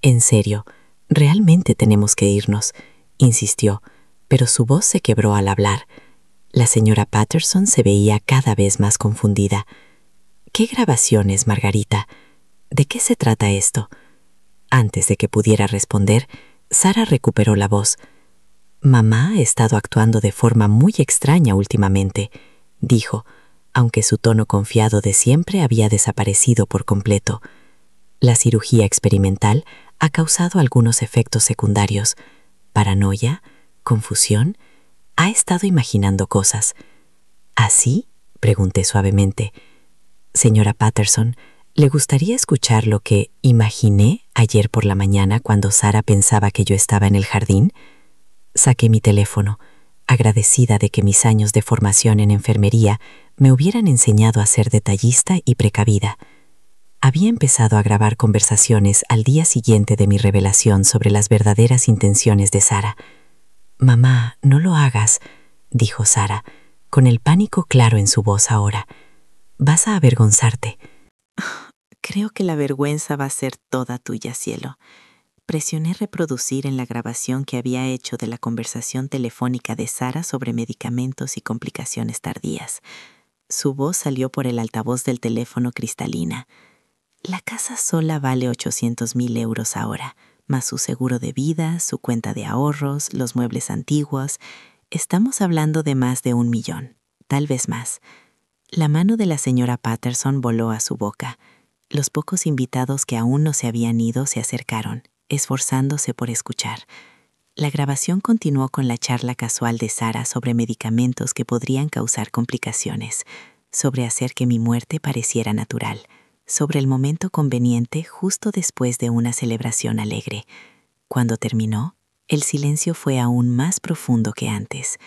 «En serio, realmente tenemos que irnos», insistió, pero su voz se quebró al hablar. La señora Patterson se veía cada vez más confundida. «¿Qué grabaciones, Margarita? ¿De qué se trata esto?» Antes de que pudiera responder, Sara recuperó la voz. «Mamá ha estado actuando de forma muy extraña últimamente», dijo, aunque su tono confiado de siempre había desaparecido por completo. «La cirugía experimental ha causado algunos efectos secundarios. Paranoia, confusión. Ha estado imaginando cosas». «¿Así?», pregunté suavemente. «Señora Patterson, ¿le gustaría escuchar lo que imaginé ayer por la mañana cuando Sara pensaba que yo estaba en el jardín?» Saqué mi teléfono. agradecida de que mis años de formación en enfermería me hubieran enseñado a ser detallista y precavida. Había empezado a grabar conversaciones al día siguiente de mi revelación sobre las verdaderas intenciones de Sara. «Mamá, no lo hagas», dijo Sara, con el pánico claro en su voz ahora. «Vas a avergonzarte». Creo que la vergüenza va a ser toda tuya, cielo. Presioné reproducir en la grabación que había hecho de la conversación telefónica de Sara sobre medicamentos y complicaciones tardías. Su voz salió por el altavoz del teléfono cristalina. La casa sola vale 800,000 euros ahora, más su seguro de vida, su cuenta de ahorros, los muebles antiguos. Estamos hablando de más de 1 millón, tal vez más. La mano de la señora Patterson voló a su boca. Los pocos invitados que aún no se habían ido se acercaron, esforzándose por escuchar. La grabación continuó con la charla casual de Sara sobre medicamentos que podrían causar complicaciones, sobre hacer que mi muerte pareciera natural, sobre el momento conveniente justo después de una celebración alegre. Cuando terminó, el silencio fue aún más profundo que antes.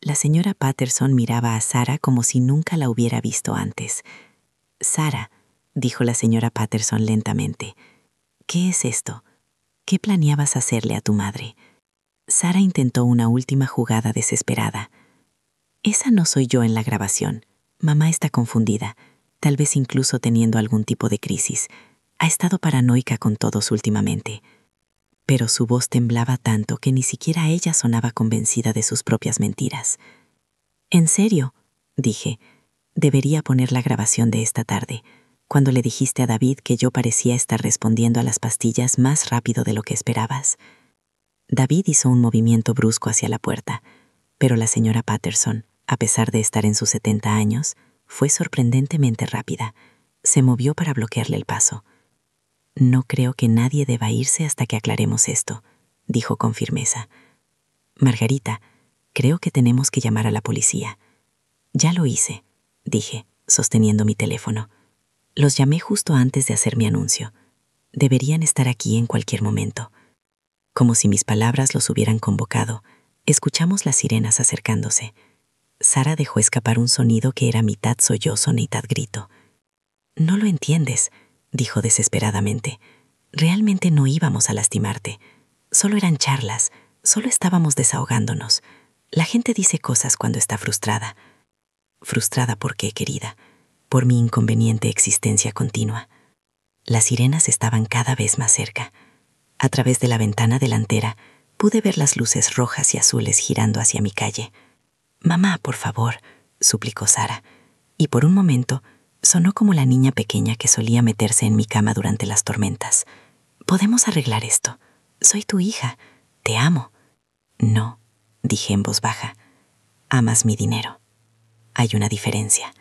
La señora Patterson miraba a Sara como si nunca la hubiera visto antes. «Sara», dijo la señora Patterson lentamente, «¿qué es esto? ¿Qué planeabas hacerle a tu madre?» Sara intentó una última jugada desesperada. «Esa no soy yo en la grabación. Mamá está confundida, tal vez incluso teniendo algún tipo de crisis. Ha estado paranoica con todos últimamente». Pero su voz temblaba tanto que ni siquiera ella sonaba convencida de sus propias mentiras. «¿En serio?», dije. «Debería poner la grabación de esta tarde, cuando le dijiste a David que yo parecía estar respondiendo a las pastillas más rápido de lo que esperabas». David hizo un movimiento brusco hacia la puerta, pero la señora Patterson, a pesar de estar en sus 70 años, fue sorprendentemente rápida. Se movió para bloquearle el paso. «No creo que nadie deba irse hasta que aclaremos esto», dijo con firmeza. «Margarita, creo que tenemos que llamar a la policía». «Ya lo hice», dije, sosteniendo mi teléfono. «Los llamé justo antes de hacer mi anuncio. Deberían estar aquí en cualquier momento». Como si mis palabras los hubieran convocado, escuchamos las sirenas acercándose. Sara dejó escapar un sonido que era mitad sollozo, mitad grito. «No lo entiendes», dijo desesperadamente. «Realmente no íbamos a lastimarte. Solo eran charlas, solo estábamos desahogándonos. La gente dice cosas cuando está frustrada». «¿Frustrada por qué, querida?» «Por mi inconveniente existencia continua». Las sirenas estaban cada vez más cerca. A través de la ventana delantera pude ver las luces rojas y azules girando hacia mi calle. «Mamá, por favor», suplicó Sara, y por un momento sonó como la niña pequeña que solía meterse en mi cama durante las tormentas. «Podemos arreglar esto. Soy tu hija. Te amo». «No», dije en voz baja. «Amas mi dinero». Hay una diferencia.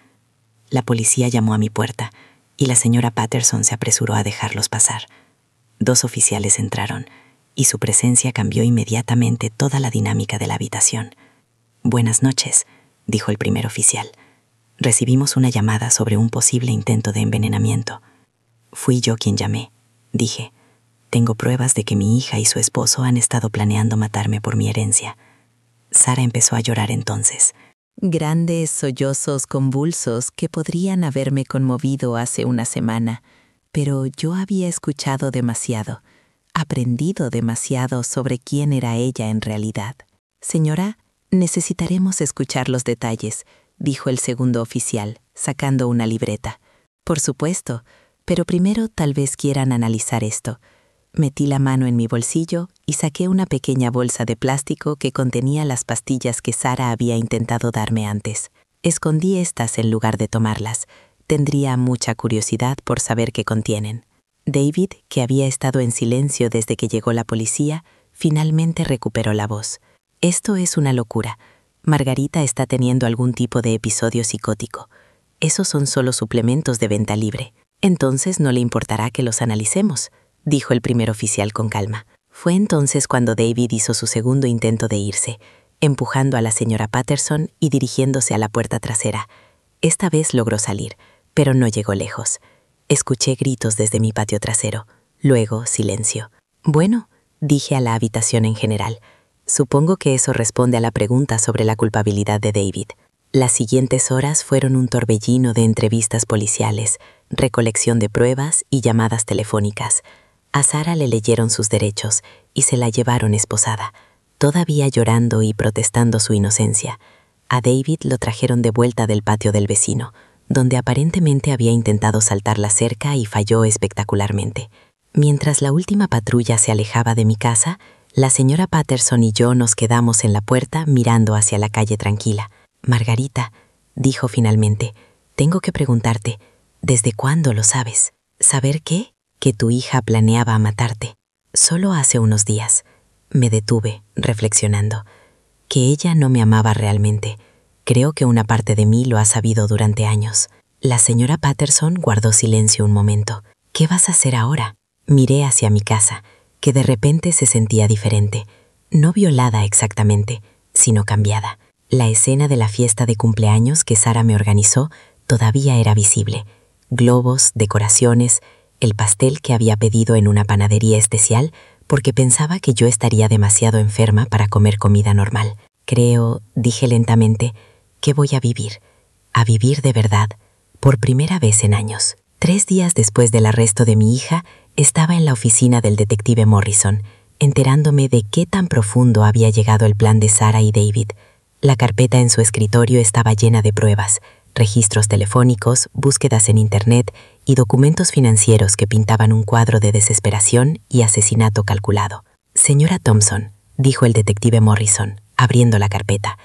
La policía llamó a mi puerta y la señora Patterson se apresuró a dejarlos pasar. 2 oficiales entraron y su presencia cambió inmediatamente toda la dinámica de la habitación. «Buenas noches», dijo el primer oficial. «Recibimos una llamada sobre un posible intento de envenenamiento». «Fui yo quien llamé», dije. «Tengo pruebas de que mi hija y su esposo han estado planeando matarme por mi herencia». Sara empezó a llorar entonces. Grandes sollozos convulsos que podrían haberme conmovido hace una semana, pero yo había escuchado demasiado, aprendido demasiado sobre quién era ella en realidad. «Señora, necesitaremos escuchar los detalles», dijo el segundo oficial, sacando una libreta. «Por supuesto, pero primero tal vez quieran analizar esto». Metí la mano en mi bolsillo y saqué una pequeña bolsa de plástico que contenía las pastillas que Sara había intentado darme antes. Escondí estas en lugar de tomarlas. Tendría mucha curiosidad por saber qué contienen. David, que había estado en silencio desde que llegó la policía, finalmente recuperó la voz. «Esto es una locura. Margarita está teniendo algún tipo de episodio psicótico. Esos son solo suplementos de venta libre. Entonces no le importará que los analicemos», dijo el primer oficial con calma. Fue entonces cuando David hizo su segundo intento de irse, empujando a la señora Patterson y dirigiéndose a la puerta trasera. Esta vez logró salir, pero no llegó lejos. Escuché gritos desde mi patio trasero. Luego, silencio. «Bueno», dije a la habitación en general. Supongo que eso responde a la pregunta sobre la culpabilidad de David. Las siguientes horas fueron un torbellino de entrevistas policiales, recolección de pruebas y llamadas telefónicas. A Sara le leyeron sus derechos y se la llevaron esposada, todavía llorando y protestando su inocencia. A David lo trajeron de vuelta del patio del vecino, donde aparentemente había intentado saltar la cerca y falló espectacularmente. Mientras la última patrulla se alejaba de mi casa, la señora Patterson y yo nos quedamos en la puerta mirando hacia la calle tranquila. Margarita, dijo finalmente, tengo que preguntarte, ¿desde cuándo lo sabes? ¿Saber qué? Que tu hija planeaba matarte. Solo hace unos días. Me detuve, reflexionando. Que ella no me amaba realmente. Creo que una parte de mí lo ha sabido durante años. La señora Patterson guardó silencio un momento. ¿Qué vas a hacer ahora? Miré hacia mi casa, que de repente se sentía diferente. No violada exactamente, sino cambiada. La escena de la fiesta de cumpleaños que Sara me organizó todavía era visible. Globos, decoraciones, el pastel que había pedido en una panadería especial porque pensaba que yo estaría demasiado enferma para comer comida normal. Creo, dije lentamente, que voy a vivir de verdad, por primera vez en años. 3 días después del arresto de mi hija, estaba en la oficina del detective Morrison, enterándome de qué tan profundo había llegado el plan de Sara y David. La carpeta en su escritorio estaba llena de pruebas, registros telefónicos, búsquedas en Internet y documentos financieros que pintaban un cuadro de desesperación y asesinato calculado. Señora Thompson, dijo el detective Morrison, abriendo la carpeta,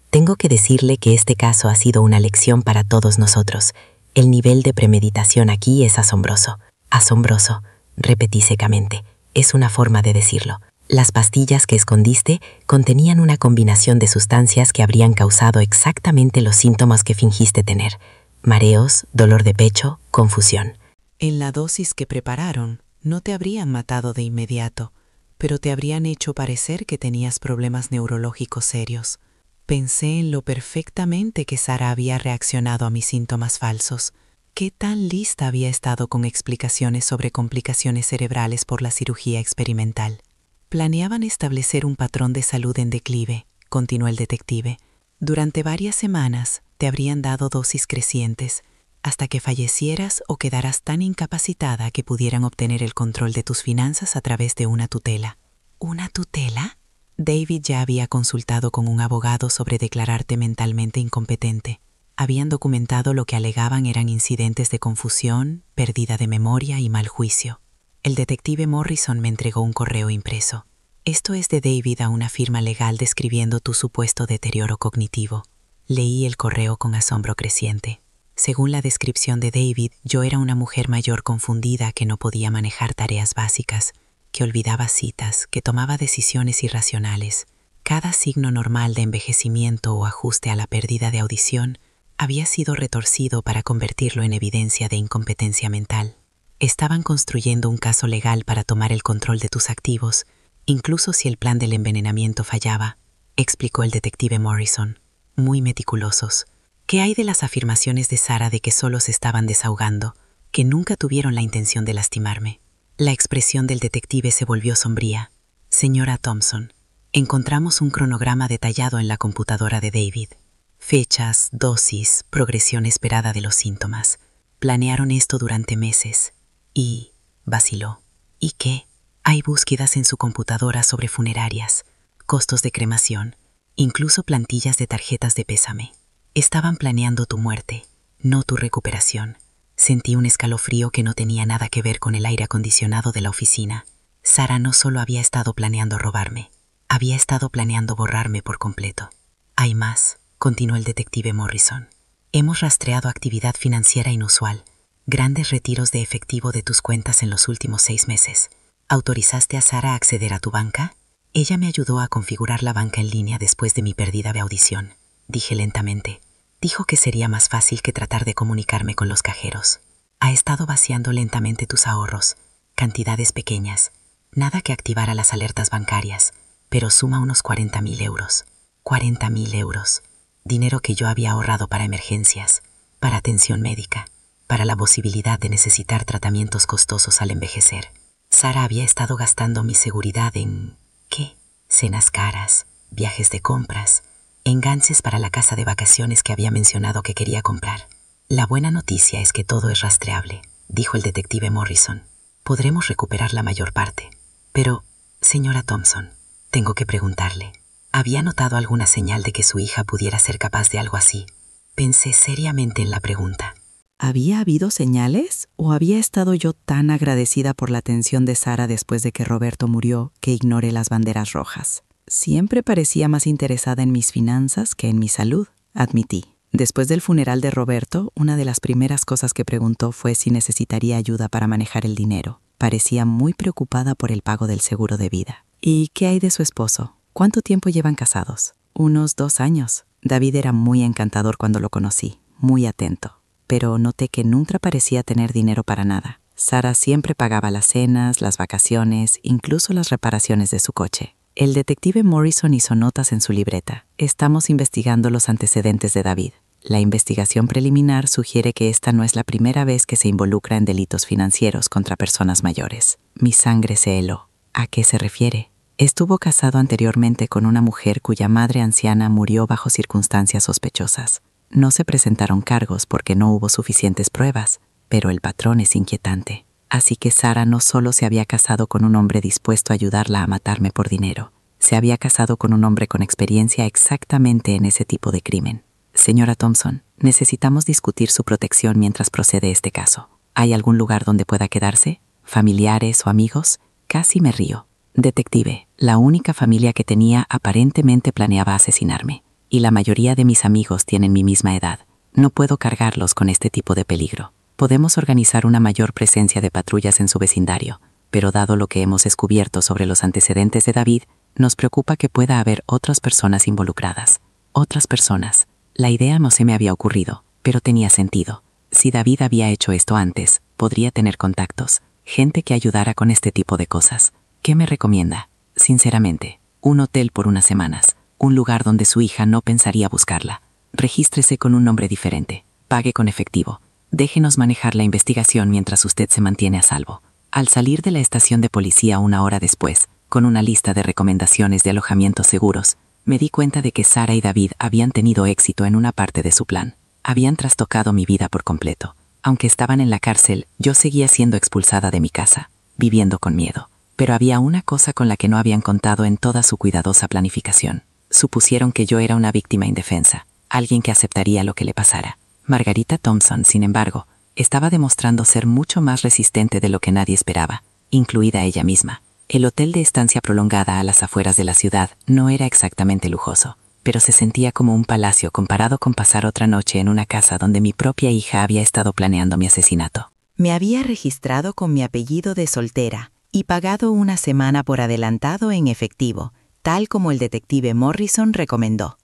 tengo que decirle que este caso ha sido una lección para todos nosotros. El nivel de premeditación aquí es asombroso. Asombroso, repetí secamente. Es una forma de decirlo. Las pastillas que escondiste contenían una combinación de sustancias que habrían causado exactamente los síntomas que fingiste tener. Mareos, dolor de pecho, confusión. En la dosis que prepararon, no te habrían matado de inmediato, pero te habrían hecho parecer que tenías problemas neurológicos serios. Pensé en lo perfectamente que Sara había reaccionado a mis síntomas falsos. ¿Qué tan lista había estado con explicaciones sobre complicaciones cerebrales por la cirugía experimental? Planeaban establecer un patrón de salud en declive, continuó el detective. Durante varias semanas te habrían dado dosis crecientes, hasta que fallecieras o quedaras tan incapacitada que pudieran obtener el control de tus finanzas a través de una tutela. ¿Una tutela? David ya había consultado con un abogado sobre declararte mentalmente incompetente. Habían documentado lo que alegaban eran incidentes de confusión, pérdida de memoria y mal juicio. El detective Morrison me entregó un correo impreso. Esto es de David a una firma legal describiendo tu supuesto deterioro cognitivo. Leí el correo con asombro creciente. Según la descripción de David, yo era una mujer mayor confundida que no podía manejar tareas básicas, que olvidaba citas, que tomaba decisiones irracionales. Cada signo normal de envejecimiento o ajuste a la pérdida de audición había sido retorcido para convertirlo en evidencia de incompetencia mental. Estaban construyendo un caso legal para tomar el control de tus activos, incluso si el plan del envenenamiento fallaba, explicó el detective Morrison. Muy meticulosos. ¿Qué hay de las afirmaciones de Sara de que solo se estaban desahogando, que nunca tuvieron la intención de lastimarme? La expresión del detective se volvió sombría. Señora Thompson, encontramos un cronograma detallado en la computadora de David. Fechas, dosis, progresión esperada de los síntomas. Planearon esto durante meses. Y vaciló. ¿Y qué? Hay búsquedas en su computadora sobre funerarias, costos de cremación, incluso plantillas de tarjetas de pésame. Estaban planeando tu muerte, no tu recuperación. Sentí un escalofrío que no tenía nada que ver con el aire acondicionado de la oficina. Sara no solo había estado planeando robarme, había estado planeando borrarme por completo. Hay más, continuó el detective Morrison. Hemos rastreado actividad financiera inusual, grandes retiros de efectivo de tus cuentas en los últimos 6 meses. ¿Autorizaste a Sara a acceder a tu banca? Ella me ayudó a configurar la banca en línea después de mi pérdida de audición, dije lentamente. Dijo que sería más fácil que tratar de comunicarme con los cajeros. Ha estado vaciando lentamente tus ahorros, cantidades pequeñas, nada que activara las alertas bancarias, pero suma unos 40.000 euros. 40.000 euros. Dinero que yo había ahorrado para emergencias, para atención médica, para la posibilidad de necesitar tratamientos costosos al envejecer. Sara había estado gastando mi seguridad en... ¿Qué? cenas caras, viajes de compras, enganches para la casa de vacaciones que había mencionado que quería comprar. La buena noticia es que todo es rastreable, dijo el detective Morrison. Podremos recuperar la mayor parte. Pero, señora Thompson, tengo que preguntarle, ¿había notado alguna señal de que su hija pudiera ser capaz de algo así? Pensé seriamente en la pregunta. ¿Había habido señales o había estado yo tan agradecida por la atención de Sara después de que Roberto murió que ignoré las banderas rojas? Siempre parecía más interesada en mis finanzas que en mi salud, admití. Después del funeral de Roberto, una de las primeras cosas que preguntó fue si necesitaría ayuda para manejar el dinero. Parecía muy preocupada por el pago del seguro de vida. ¿Y qué hay de su esposo? ¿Cuánto tiempo llevan casados? Unos 2 años. David era muy encantador cuando lo conocí, muy atento. Pero noté que nunca parecía tener dinero para nada. Sara siempre pagaba las cenas, las vacaciones, incluso las reparaciones de su coche. El detective Morrison hizo notas en su libreta. Estamos investigando los antecedentes de David. La investigación preliminar sugiere que esta no es la primera vez que se involucra en delitos financieros contra personas mayores. Mi sangre se heló. ¿A qué se refiere? Estuvo casado anteriormente con una mujer cuya madre anciana murió bajo circunstancias sospechosas. No se presentaron cargos porque no hubo suficientes pruebas, pero el patrón es inquietante. Así que Sara no solo se había casado con un hombre dispuesto a ayudarla a matarme por dinero, se había casado con un hombre con experiencia exactamente en ese tipo de crimen. Señora Thompson, necesitamos discutir su protección mientras procede este caso. ¿Hay algún lugar donde pueda quedarse? ¿Familiares o amigos? Casi me río. Detective, la única familia que tenía aparentemente planeaba asesinarme, y la mayoría de mis amigos tienen mi misma edad. No puedo cargarlos con este tipo de peligro. Podemos organizar una mayor presencia de patrullas en su vecindario, pero dado lo que hemos descubierto sobre los antecedentes de David, nos preocupa que pueda haber otras personas involucradas. Otras personas. La idea no se me había ocurrido, pero tenía sentido. Si David había hecho esto antes, podría tener contactos, gente que ayudara con este tipo de cosas. ¿Qué me recomienda? Sinceramente, un hotel por unas semanas, un lugar donde su hija no pensaría buscarla. Regístrese con un nombre diferente, pague con efectivo. Déjenos manejar la investigación mientras usted se mantiene a salvo. Al salir de la estación de policía 1 hora después, con una lista de recomendaciones de alojamientos seguros, me di cuenta de que Sara y David habían tenido éxito en una parte de su plan. Habían trastocado mi vida por completo. Aunque estaban en la cárcel, yo seguía siendo expulsada de mi casa, viviendo con miedo. Pero había una cosa con la que no habían contado en toda su cuidadosa planificación. Supusieron que yo era una víctima indefensa, alguien que aceptaría lo que le pasara. Margarita Thompson, sin embargo, estaba demostrando ser mucho más resistente de lo que nadie esperaba, incluida ella misma. El hotel de estancia prolongada a las afueras de la ciudad no era exactamente lujoso, pero se sentía como un palacio comparado con pasar otra noche en una casa donde mi propia hija había estado planeando mi asesinato. Me había registrado con mi apellido de soltera y pagado una semana por adelantado en efectivo, tal como el detective Morrison recomendó.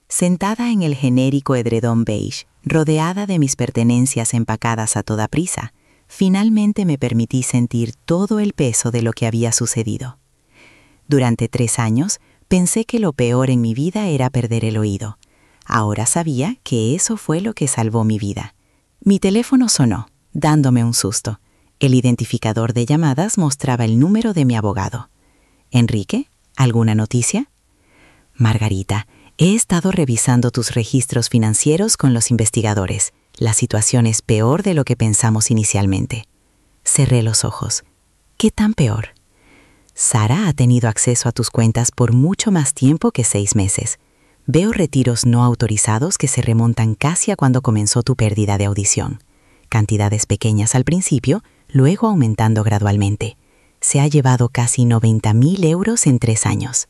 Sentada en el genérico edredón beige, rodeada de mis pertenencias empacadas a toda prisa, finalmente me permití sentir todo el peso de lo que había sucedido. Durante 3 años, pensé que lo peor en mi vida era perder el oído. Ahora sabía que eso fue lo que salvó mi vida. Mi teléfono sonó, dándome un susto. El identificador de llamadas mostraba el número de mi abogado. «Enrique, ¿alguna noticia?» «Margarita, he estado revisando tus registros financieros con los investigadores. La situación es peor de lo que pensamos inicialmente». Cerré los ojos. ¿Qué tan peor? Sara ha tenido acceso a tus cuentas por mucho más tiempo que 6 meses. Veo retiros no autorizados que se remontan casi a cuando comenzó tu pérdida de audición. Cantidades pequeñas al principio, luego aumentando gradualmente. Se ha llevado casi 90.000 euros en 3 años.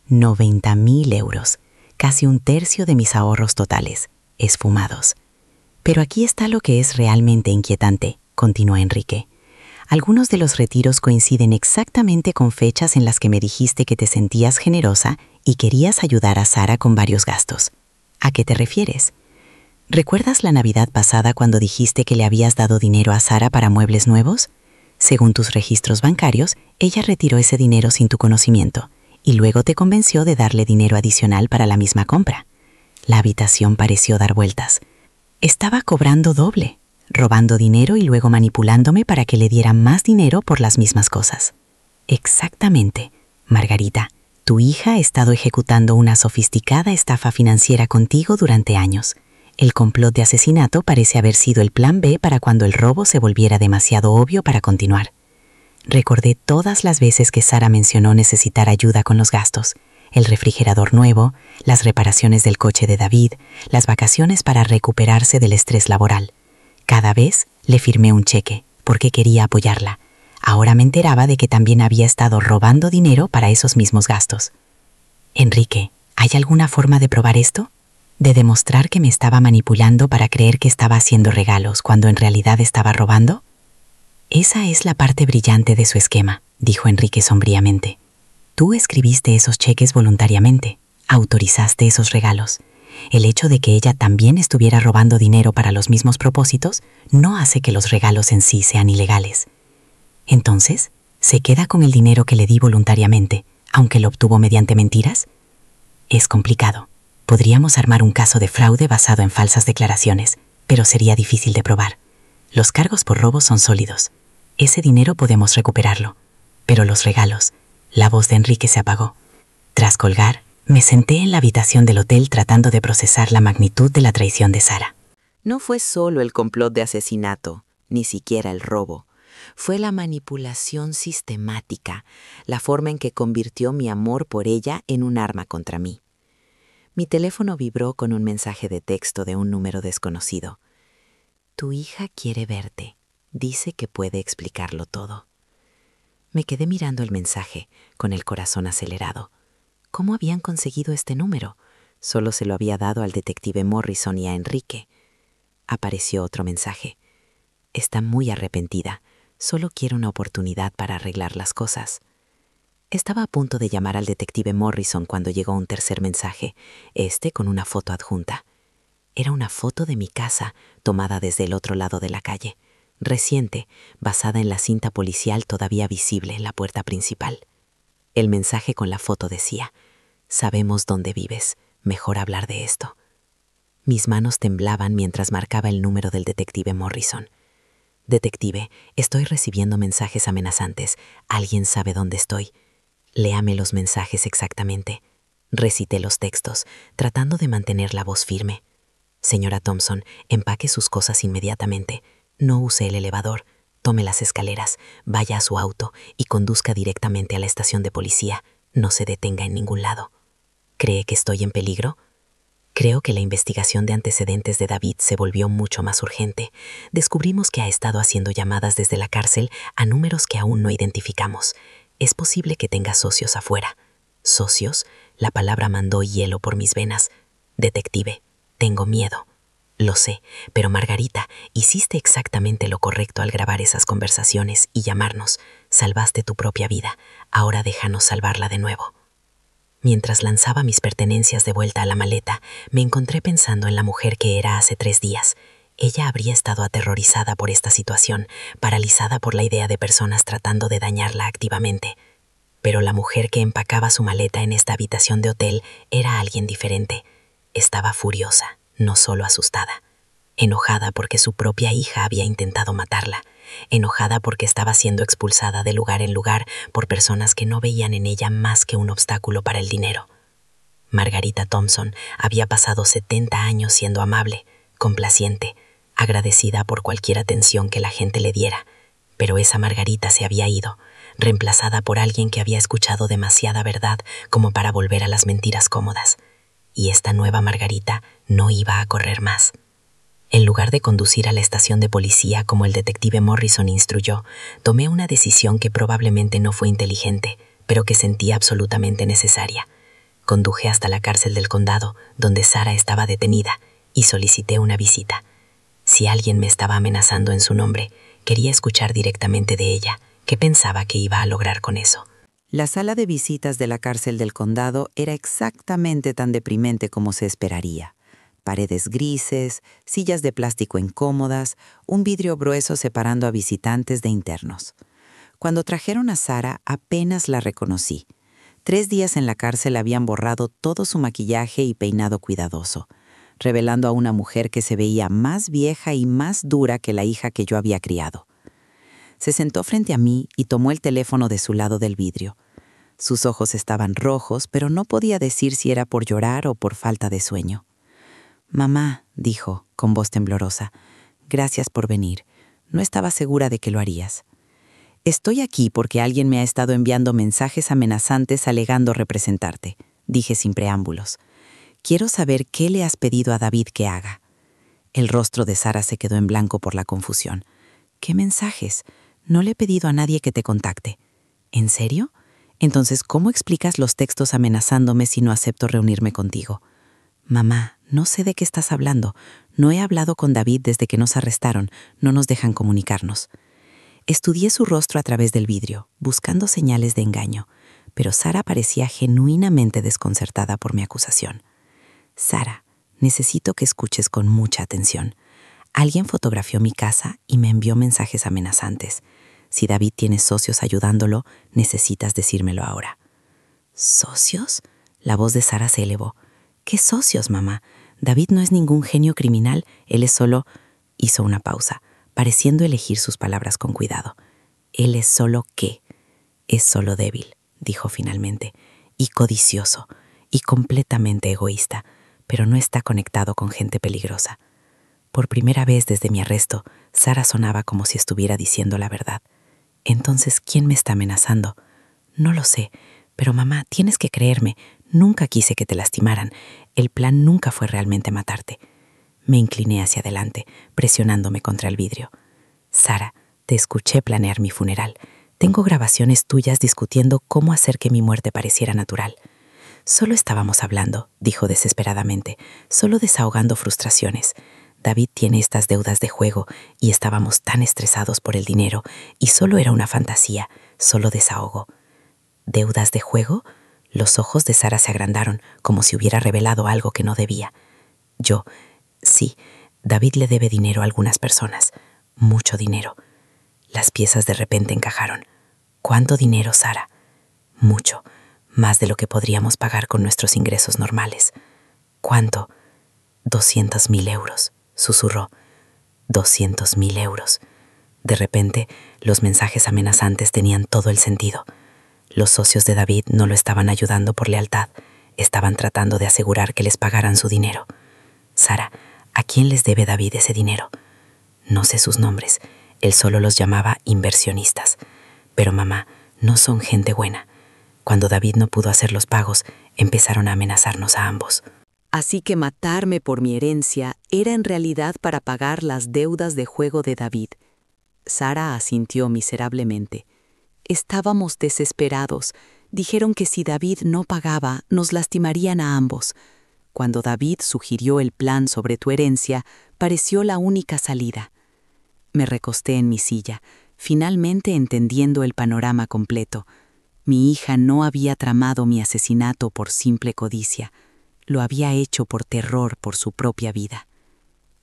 90.000 euros. Casi 1/3 de mis ahorros totales, esfumados. Pero aquí está lo que es realmente inquietante, continuó Enrique. Algunos de los retiros coinciden exactamente con fechas en las que me dijiste que te sentías generosa y querías ayudar a Sara con varios gastos. ¿A qué te refieres? ¿Recuerdas la Navidad pasada cuando dijiste que le habías dado dinero a Sara para muebles nuevos? Según tus registros bancarios, ella retiró ese dinero sin tu conocimiento y luego te convenció de darle dinero adicional para la misma compra. La habitación pareció dar vueltas. Estaba cobrando doble, robando dinero y luego manipulándome para que le diera más dinero por las mismas cosas. Exactamente, Margarita, Tu hija ha estado ejecutando una sofisticada estafa financiera contigo durante años. El complot de asesinato parece haber sido el plan B para cuando el robo se volviera demasiado obvio para continuar. Recordé todas las veces que Sara mencionó necesitar ayuda con los gastos. El refrigerador nuevo, las reparaciones del coche de David, las vacaciones para recuperarse del estrés laboral. Cada vez le firmé un cheque, porque quería apoyarla. Ahora me enteraba de que también había estado robando dinero para esos mismos gastos. Enrique, ¿hay alguna forma de probar esto? ¿De demostrar que me estaba manipulando para creer que estaba haciendo regalos cuando en realidad estaba robando? Esa es la parte brillante de su esquema, dijo Enrique sombríamente. Tú escribiste esos cheques voluntariamente, autorizaste esos regalos. El hecho de que ella también estuviera robando dinero para los mismos propósitos no hace que los regalos en sí sean ilegales. Entonces, ¿se queda con el dinero que le di voluntariamente, aunque lo obtuvo mediante mentiras? Es complicado. Podríamos armar un caso de fraude basado en falsas declaraciones, pero sería difícil de probar. Los cargos por robo son sólidos. Ese dinero podemos recuperarlo. Pero los regalos... La voz de Enrique se apagó. Tras colgar, me senté en la habitación del hotel tratando de procesar la magnitud de la traición de Sara. No fue solo el complot de asesinato, ni siquiera el robo. Fue la manipulación sistemática, la forma en que convirtió mi amor por ella en un arma contra mí. Mi teléfono vibró con un mensaje de texto de un número desconocido. Tu hija quiere verte. Dice que puede explicarlo todo. Me quedé mirando el mensaje, con el corazón acelerado. ¿Cómo habían conseguido este número? Solo se lo había dado al detective Morrison y a Enrique. Apareció otro mensaje. Está muy arrepentida. Solo quiere una oportunidad para arreglar las cosas. Estaba a punto de llamar al detective Morrison cuando llegó un tercer mensaje, con una foto adjunta. Era una foto de mi casa, tomada desde el otro lado de la calle. Reciente, basada en la cinta policial todavía visible en la puerta principal. El mensaje con la foto decía: sabemos dónde vives, mejor hablar de esto. Mis manos temblaban mientras marcaba el número del detective Morrison. Detective, estoy recibiendo mensajes amenazantes. ¿Alguien sabe dónde estoy? Léame los mensajes exactamente. Recité los textos, tratando de mantener la voz firme. Señora Thompson, empaque sus cosas inmediatamente. No use el elevador, tome las escaleras, vaya a su auto y conduzca directamente a la estación de policía. No se detenga en ningún lado. ¿Cree que estoy en peligro? Creo que la investigación de antecedentes de David se volvió mucho más urgente. Descubrimos que ha estado haciendo llamadas desde la cárcel a números que aún no identificamos. Es posible que tenga socios afuera. ¿Socios? La palabra mandó hielo por mis venas. Detective, tengo miedo. Lo sé, pero Margarita, hiciste exactamente lo correcto al grabar esas conversaciones y llamarnos. Salvaste tu propia vida. Ahora déjanos salvarla de nuevo. Mientras lanzaba mis pertenencias de vuelta a la maleta, me encontré pensando en la mujer que era hace 3 días. Ella habría estado aterrorizada por esta situación, paralizada por la idea de personas tratando de dañarla activamente. Pero la mujer que empacaba su maleta en esta habitación de hotel era alguien diferente. Estaba furiosa, no solo asustada. Enojada porque su propia hija había intentado matarla. Enojada porque estaba siendo expulsada de lugar en lugar por personas que no veían en ella más que un obstáculo para el dinero. Margarita Thompson había pasado 70 años siendo amable, complaciente, agradecida por cualquier atención que la gente le diera, pero esa Margarita se había ido, reemplazada por alguien que había escuchado demasiada verdad como para volver a las mentiras cómodas. Y esta nueva Margarita no iba a correr más. En lugar de conducir a la estación de policía como el detective Morrison instruyó, tomé una decisión que probablemente no fue inteligente, pero que sentía absolutamente necesaria. Conduje hasta la cárcel del condado, donde Sara estaba detenida, y solicité una visita. Si alguien me estaba amenazando en su nombre, quería escuchar directamente de ella. ¿Qué pensaba que iba a lograr con eso? La sala de visitas de la cárcel del condado era exactamente tan deprimente como se esperaría. Paredes grises, sillas de plástico incómodas, un vidrio grueso separando a visitantes de internos. Cuando trajeron a Sara, apenas la reconocí. 3 días en la cárcel habían borrado todo su maquillaje y peinado cuidadoso, revelando a una mujer que se veía más vieja y más dura que la hija que yo había criado. Se sentó frente a mí y tomó el teléfono de su lado del vidrio. Sus ojos estaban rojos, pero no podía decir si era por llorar o por falta de sueño. «Mamá», dijo, con voz temblorosa, «gracias por venir. No estaba segura de que lo harías. Estoy aquí porque alguien me ha estado enviando mensajes amenazantes alegando representarte», dije sin preámbulos. «Quiero saber qué le has pedido a David que haga». El rostro de Sara se quedó en blanco por la confusión. «¿Qué mensajes? No le he pedido a nadie que te contacte». «¿En serio? Entonces, ¿cómo explicas los textos amenazándome si no acepto reunirme contigo?» «Mamá, no sé de qué estás hablando. No he hablado con David desde que nos arrestaron. No nos dejan comunicarnos». Estudié su rostro a través del vidrio, buscando señales de engaño, pero Sara parecía genuinamente desconcertada por mi acusación. «Sara, necesito que escuches con mucha atención. Alguien fotografió mi casa y me envió mensajes amenazantes. Si David tiene socios ayudándolo, necesitas decírmelo ahora». «¿Socios?». La voz de Sara se elevó. «¿Qué socios, mamá? David no es ningún genio criminal, él es solo...». Hizo una pausa, pareciendo elegir sus palabras con cuidado. «Él es solo qué». «Es solo débil», dijo finalmente, «y codicioso, y completamente egoísta, pero no está conectado con gente peligrosa». Por primera vez desde mi arresto, Sara sonaba como si estuviera diciendo la verdad. «Entonces, ¿quién me está amenazando?» «No lo sé, pero mamá, tienes que creerme. Nunca quise que te lastimaran. El plan nunca fue realmente matarte». Me incliné hacia adelante, presionándome contra el vidrio. «Sara, te escuché planear mi funeral. Tengo grabaciones tuyas discutiendo cómo hacer que mi muerte pareciera natural». «Solo estábamos hablando», dijo desesperadamente, «solo desahogando frustraciones. David tiene estas deudas de juego y estábamos tan estresados por el dinero y solo era una fantasía, solo desahogo». «¿Deudas de juego?». Los ojos de Sara se agrandaron, como si hubiera revelado algo que no debía. Yo: «Sí, David le debe dinero a algunas personas. Mucho dinero». Las piezas de repente encajaron. «¿Cuánto dinero, Sara?». «Mucho, más de lo que podríamos pagar con nuestros ingresos normales». «¿Cuánto?». 200.000 euros, susurró. 200.000 euros. De repente, los mensajes amenazantes tenían todo el sentido. Los socios de David no lo estaban ayudando por lealtad, estaban tratando de asegurar que les pagaran su dinero. «Sara, ¿a quién les debe David ese dinero?». «No sé sus nombres, él solo los llamaba inversionistas. Pero mamá, no son gente buena. Cuando David no pudo hacer los pagos, empezaron a amenazarnos a ambos». Así que matarme por mi herencia era en realidad para pagar las deudas de juego de David. Sara asintió miserablemente. Estábamos desesperados. Dijeron que si David no pagaba, nos lastimarían a ambos. Cuando David sugirió el plan sobre tu herencia, pareció la única salida. Me recosté en mi silla, finalmente entendiendo el panorama completo. Mi hija no había tramado mi asesinato por simple codicia. Lo había hecho por terror por su propia vida.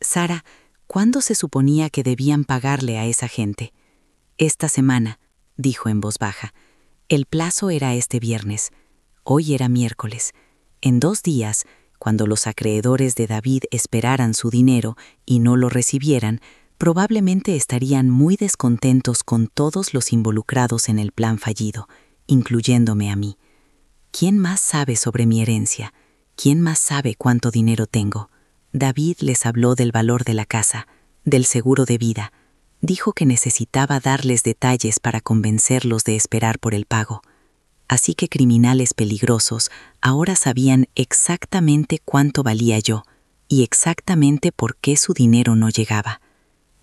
«Sara, ¿cuándo se suponía que debían pagarle a esa gente?». «Esta semana», dijo en voz baja. «El plazo era este viernes. Hoy era miércoles. En 2 días, cuando los acreedores de David esperaran su dinero y no lo recibieran, probablemente estarían muy descontentos con todos los involucrados en el plan fallido, incluyéndome a mí. ¿Quién más sabe sobre mi herencia? ¿Quién más sabe cuánto dinero tengo?». David les habló del valor de la casa, del seguro de vida. Dijo que necesitaba darles detalles para convencerlos de esperar por el pago. Así que criminales peligrosos ahora sabían exactamente cuánto valía yo y exactamente por qué su dinero no llegaba.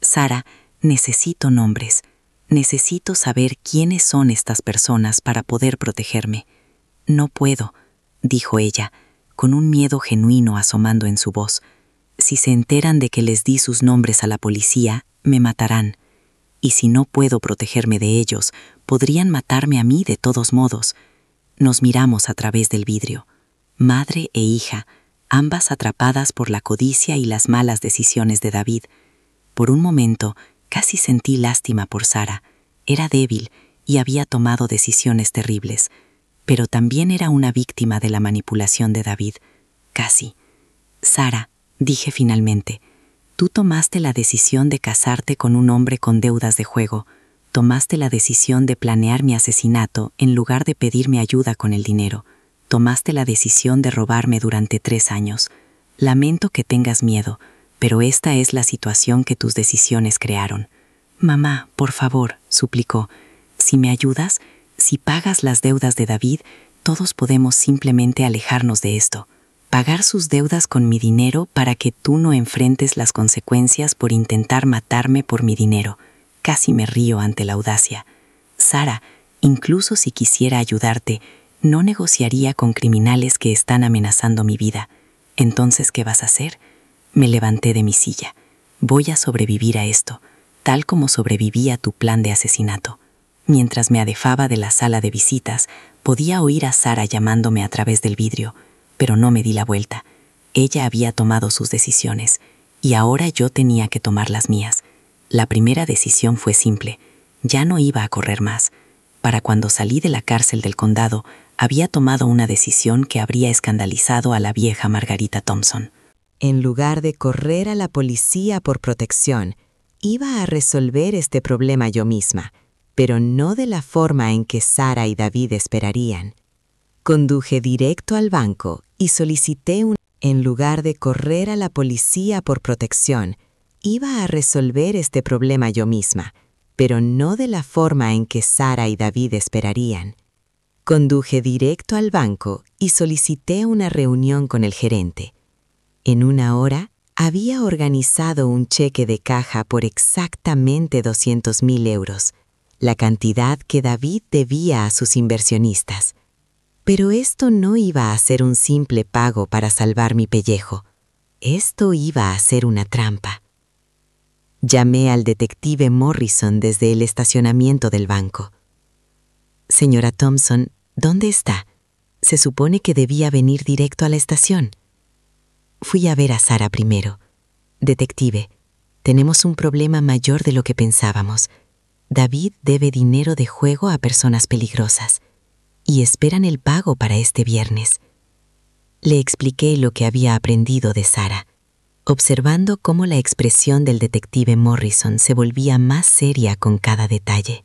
«Sara, necesito nombres. Necesito saber quiénes son estas personas para poder protegerme». «No puedo», dijo ella, con un miedo genuino asomando en su voz. «Si se enteran de que les di sus nombres a la policía, me matarán. Y si no puedo protegerme de ellos, podrían matarme a mí de todos modos». Nos miramos a través del vidrio. Madre e hija, ambas atrapadas por la codicia y las malas decisiones de David. Por un momento, casi sentí lástima por Sara. Era débil y había tomado decisiones terribles, pero también era una víctima de la manipulación de David. Casi. «Sara», dije finalmente, «tú tomaste la decisión de casarte con un hombre con deudas de juego. tomaste la decisión de planear mi asesinato en lugar de pedirme ayuda con el dinero. Tomaste la decisión de robarme durante 3 años. Lamento que tengas miedo, pero esta es la situación que tus decisiones crearon. Mamá, por favor, suplicó, si me ayudas, si pagas las deudas de David, todos podemos simplemente alejarnos de esto. Pagar sus deudas con mi dinero para que tú no enfrentes las consecuencias por intentar matarme por mi dinero. Casi me río ante la audacia. Sara, incluso si quisiera ayudarte, no negociaría con criminales que están amenazando mi vida. Entonces, ¿qué vas a hacer? Me levanté de mi silla. Voy a sobrevivir a esto, tal como sobreviví a tu plan de asesinato. Mientras me adefaba de la sala de visitas, podía oír a Sara llamándome a través del vidrio, pero no me di la vuelta. Ella había tomado sus decisiones, y ahora yo tenía que tomar las mías. La primera decisión fue simple. Ya no iba a correr más. Para cuando salí de la cárcel del condado, había tomado una decisión que habría escandalizado a la vieja Margarita Thompson. En lugar de correr a la policía por protección, iba a resolver este problema yo misma, pero no de la forma en que Sara y David esperarían. Conduje directo al banco y solicité En lugar de correr a la policía por protección, iba a resolver este problema yo misma, pero no de la forma en que Sara y David esperarían. Conduje directo al banco y solicité una reunión con el gerente. En 1 hora, había organizado un cheque de caja por exactamente 200.000 euros, la cantidad que David debía a sus inversionistas. Pero esto no iba a ser un simple pago para salvar mi pellejo. Esto iba a ser una trampa. Llamé al detective Morrison desde el estacionamiento del banco. Señora Thompson, ¿dónde está? Se supone que debía venir directo a la estación. Fui a ver a Sara primero. Detective, tenemos un problema mayor de lo que pensábamos. David debe dinero de juego a personas peligrosas y esperan el pago para este viernes. Le expliqué lo que había aprendido de Sara, observando cómo la expresión del detective Morrison se volvía más seria con cada detalle.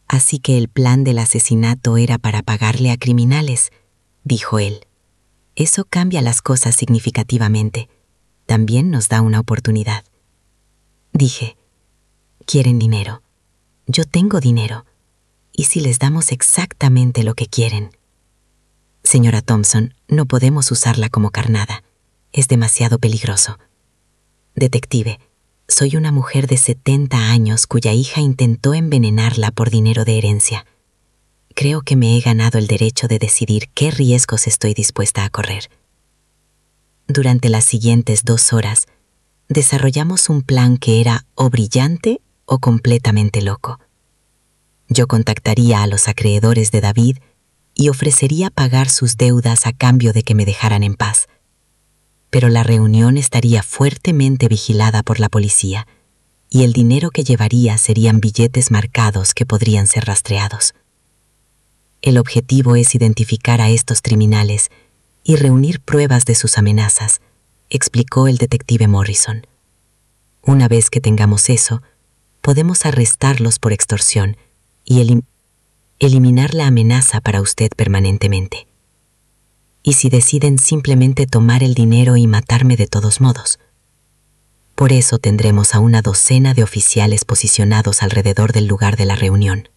Así que el plan del asesinato era para pagarle a criminales, dijo él. Eso cambia las cosas significativamente. También nos da una oportunidad. Dije, quieren dinero. Yo tengo dinero. ¿Y si les damos exactamente lo que quieren? Señora Thompson, no podemos usarla como carnada. Es demasiado peligroso. Detective, soy una mujer de 70 años cuya hija intentó envenenarla por dinero de herencia. Creo que me he ganado el derecho de decidir qué riesgos estoy dispuesta a correr. Durante las siguientes 2 horas, desarrollamos un plan que era o brillante o completamente loco. Yo contactaría a los acreedores de David y ofrecería pagar sus deudas a cambio de que me dejaran en paz. Pero la reunión estaría fuertemente vigilada por la policía y el dinero que llevaría serían billetes marcados que podrían ser rastreados. El objetivo es identificar a estos criminales y reunir pruebas de sus amenazas, explicó el detective Morrison. Una vez que tengamos eso, podemos arrestarlos por extorsión y eliminar la amenaza para usted permanentemente. ¿Y si deciden simplemente tomar el dinero y matarme de todos modos? Por eso tendremos a una docena de oficiales posicionados alrededor del lugar de la reunión.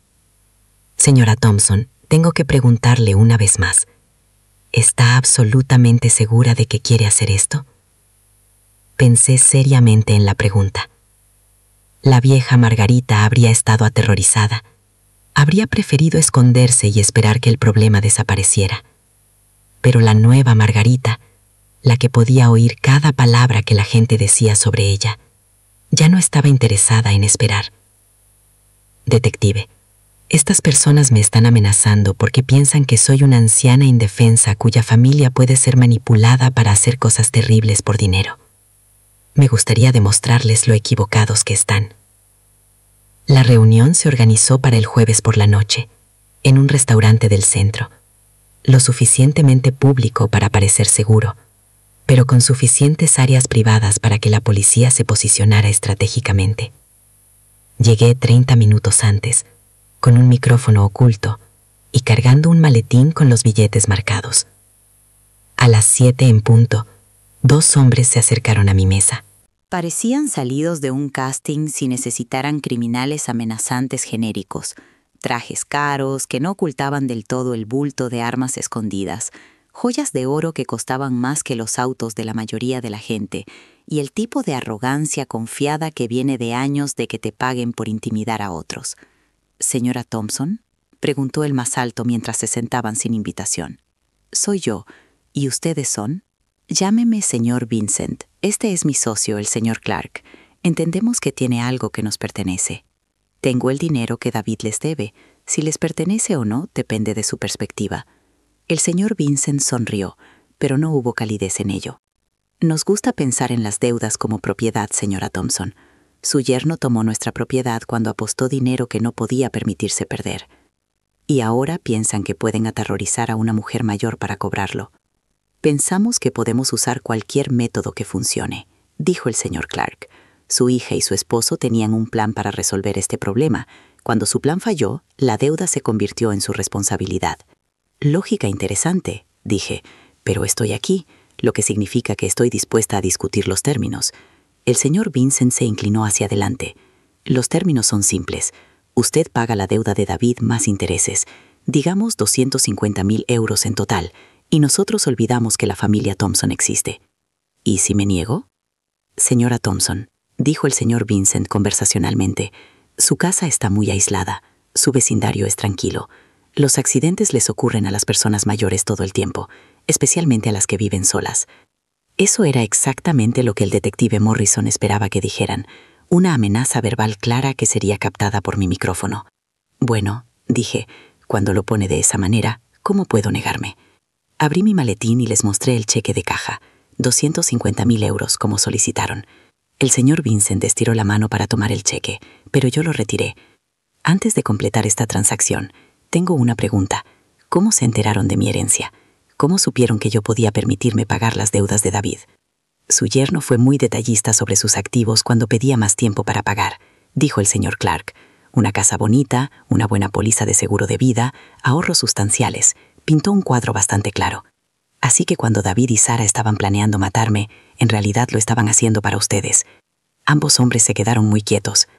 Señora Thompson, tengo que preguntarle una vez más. ¿Está absolutamente segura de que quiere hacer esto? Pensé seriamente en la pregunta. La vieja Margarita habría estado aterrorizada. Habría preferido esconderse y esperar que el problema desapareciera. Pero la nueva Margarita, la que podía oír cada palabra que la gente decía sobre ella, ya no estaba interesada en esperar. Detective, estas personas me están amenazando porque piensan que soy una anciana indefensa cuya familia puede ser manipulada para hacer cosas terribles por dinero. Me gustaría demostrarles lo equivocados que están. La reunión se organizó para el jueves por la noche, en un restaurante del centro, lo suficientemente público para parecer seguro, pero con suficientes áreas privadas para que la policía se posicionara estratégicamente. Llegué 30 minutos antes, con un micrófono oculto y cargando un maletín con los billetes marcados. A las 7 en punto, 2 hombres se acercaron a mi mesa. Parecían salidos de un casting si necesitaran criminales amenazantes genéricos, trajes caros que no ocultaban del todo el bulto de armas escondidas, joyas de oro que costaban más que los autos de la mayoría de la gente, y el tipo de arrogancia confiada que viene de años de que te paguen por intimidar a otros. «¿Señora Thompson?», preguntó el más alto mientras se sentaban sin invitación. «Soy yo. ¿Y ustedes son?» «Llámeme señor Vincent. Este es mi socio, el señor Clark. Entendemos que tiene algo que nos pertenece. Tengo el dinero que David les debe. Si les pertenece o no, depende de su perspectiva». El señor Vincent sonrió, pero no hubo calidez en ello. «Nos gusta pensar en las deudas como propiedad, señora Thompson. Su yerno tomó nuestra propiedad cuando apostó dinero que no podía permitirse perder. Y ahora piensan que pueden aterrorizar a una mujer mayor para cobrarlo. Pensamos que podemos usar cualquier método que funcione», dijo el señor Clark. Su hija y su esposo tenían un plan para resolver este problema. Cuando su plan falló, la deuda se convirtió en su responsabilidad. «Lógica interesante», dije, «pero estoy aquí, lo que significa que estoy dispuesta a discutir los términos». El señor Vincent se inclinó hacia adelante. «Los términos son simples. Usted paga la deuda de David más intereses, digamos 250.000 euros en total, y nosotros olvidamos que la familia Thompson existe». «¿Y si me niego?» «Señora Thompson», dijo el señor Vincent conversacionalmente, «su casa está muy aislada, su vecindario es tranquilo. Los accidentes les ocurren a las personas mayores todo el tiempo, especialmente a las que viven solas». Eso era exactamente lo que el detective Morrison esperaba que dijeran, una amenaza verbal clara que sería captada por mi micrófono. «Bueno», dije, «cuando lo pone de esa manera, ¿cómo puedo negarme?» Abrí mi maletín y les mostré el cheque de caja, 250.000 euros, como solicitaron. El señor Vincent estiró la mano para tomar el cheque, pero yo lo retiré. «Antes de completar esta transacción, tengo una pregunta. ¿Cómo se enteraron de mi herencia? ¿Cómo supieron que yo podía permitirme pagar las deudas de David?» «Su yerno fue muy detallista sobre sus activos cuando pedía más tiempo para pagar», dijo el señor Clark. «Una casa bonita, una buena póliza de seguro de vida, ahorros sustanciales. Pintó un cuadro bastante claro. Así que cuando David y Sara estaban planeando matarme, en realidad lo estaban haciendo para ustedes». Ambos hombres se quedaron muy quietos.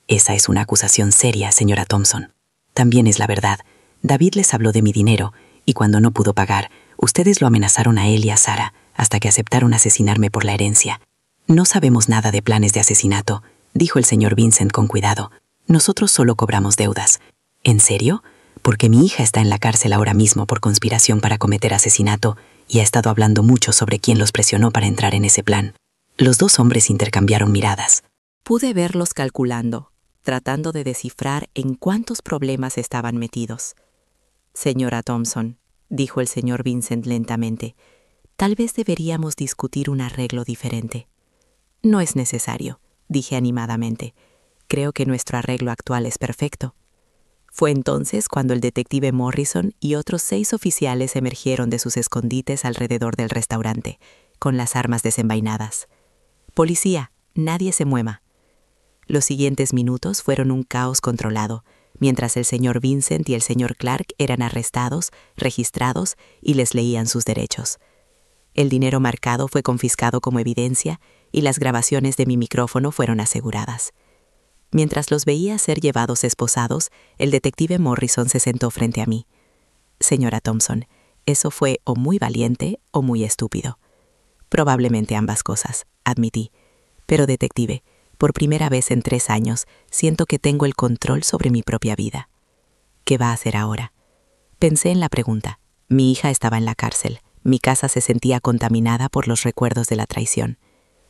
«Esa es una acusación seria, señora Thompson». «También es la verdad. David les habló de mi dinero, y cuando no pudo pagar, ustedes lo amenazaron a él y a Sara, hasta que aceptaron asesinarme por la herencia». «No sabemos nada de planes de asesinato», dijo el señor Vincent con cuidado. «Nosotros solo cobramos deudas». «¿En serio? Porque mi hija está en la cárcel ahora mismo por conspiración para cometer asesinato y ha estado hablando mucho sobre quién los presionó para entrar en ese plan». Los dos hombres intercambiaron miradas. Pude verlos calculando, tratando de descifrar en cuántos problemas estaban metidos. «Señora Thompson», dijo el señor Vincent lentamente, «tal vez deberíamos discutir un arreglo diferente». «No es necesario», dije animadamente. «Creo que nuestro arreglo actual es perfecto». Fue entonces cuando el detective Morrison y otros 6 oficiales emergieron de sus escondites alrededor del restaurante, con las armas desenvainadas. «Policía, nadie se mueva». Los siguientes minutos fueron un caos controlado, mientras el señor Vincent y el señor Clark eran arrestados, registrados y les leían sus derechos. El dinero marcado fue confiscado como evidencia y las grabaciones de mi micrófono fueron aseguradas. Mientras los veía ser llevados esposados, el detective Morrison se sentó frente a mí. «Señora Thompson, eso fue o muy valiente o muy estúpido». «Probablemente ambas cosas», admití. «Pero, detective, por primera vez en 3 años, siento que tengo el control sobre mi propia vida». «¿Qué va a hacer ahora?» Pensé en la pregunta. Mi hija estaba en la cárcel. Mi casa se sentía contaminada por los recuerdos de la traición.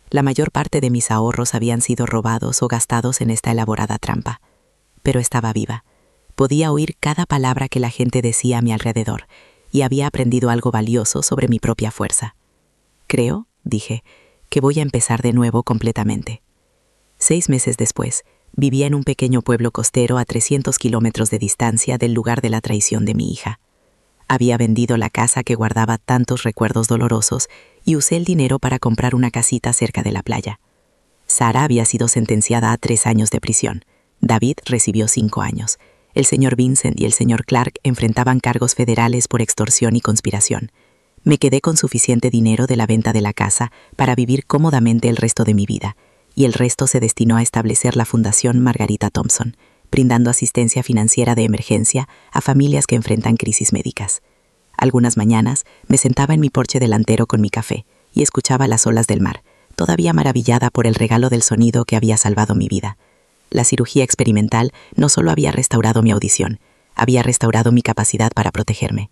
La mayor parte de mis ahorros habían sido robados o gastados en esta elaborada trampa. Pero estaba viva. Podía oír cada palabra que la gente decía a mi alrededor, y había aprendido algo valioso sobre mi propia fuerza. «Creo», dije, «que voy a empezar de nuevo completamente». 6 meses después, vivía en un pequeño pueblo costero a 300 kilómetros de distancia del lugar de la traición de mi hija. Había vendido la casa que guardaba tantos recuerdos dolorosos y usé el dinero para comprar una casita cerca de la playa. Sara había sido sentenciada a 3 años de prisión. David recibió 5 años. El señor Vincent y el señor Clark enfrentaban cargos federales por extorsión y conspiración. Me quedé con suficiente dinero de la venta de la casa para vivir cómodamente el resto de mi vida, y el resto se destinó a establecer la Fundación Margarita Thompson, brindando asistencia financiera de emergencia a familias que enfrentan crisis médicas. Algunas mañanas me sentaba en mi porche delantero con mi café y escuchaba las olas del mar, todavía maravillada por el regalo del sonido que había salvado mi vida. La cirugía experimental no solo había restaurado mi audición, había restaurado mi capacidad para protegerme.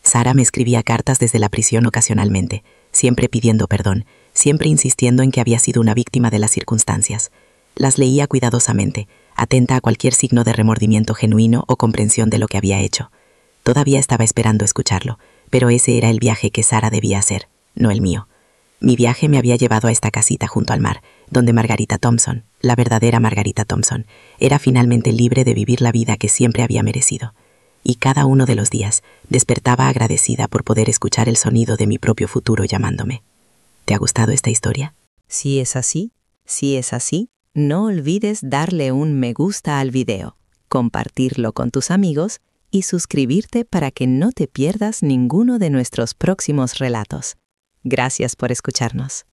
Sara me escribía cartas desde la prisión ocasionalmente, siempre pidiendo perdón, siempre insistiendo en que había sido una víctima de las circunstancias. Las leía cuidadosamente, atenta a cualquier signo de remordimiento genuino o comprensión de lo que había hecho. Todavía estaba esperando escucharlo, pero ese era el viaje que Sara debía hacer, no el mío. Mi viaje me había llevado a esta casita junto al mar, donde Margarita Thompson, la verdadera Margarita Thompson, era finalmente libre de vivir la vida que siempre había merecido. Y cada uno de los días despertaba agradecida por poder escuchar el sonido de mi propio futuro llamándome. ¿Te ha gustado esta historia? Si es así, no olvides darle un me gusta al video, compartirlo con tus amigos y suscribirte para que no te pierdas ninguno de nuestros próximos relatos. Gracias por escucharnos.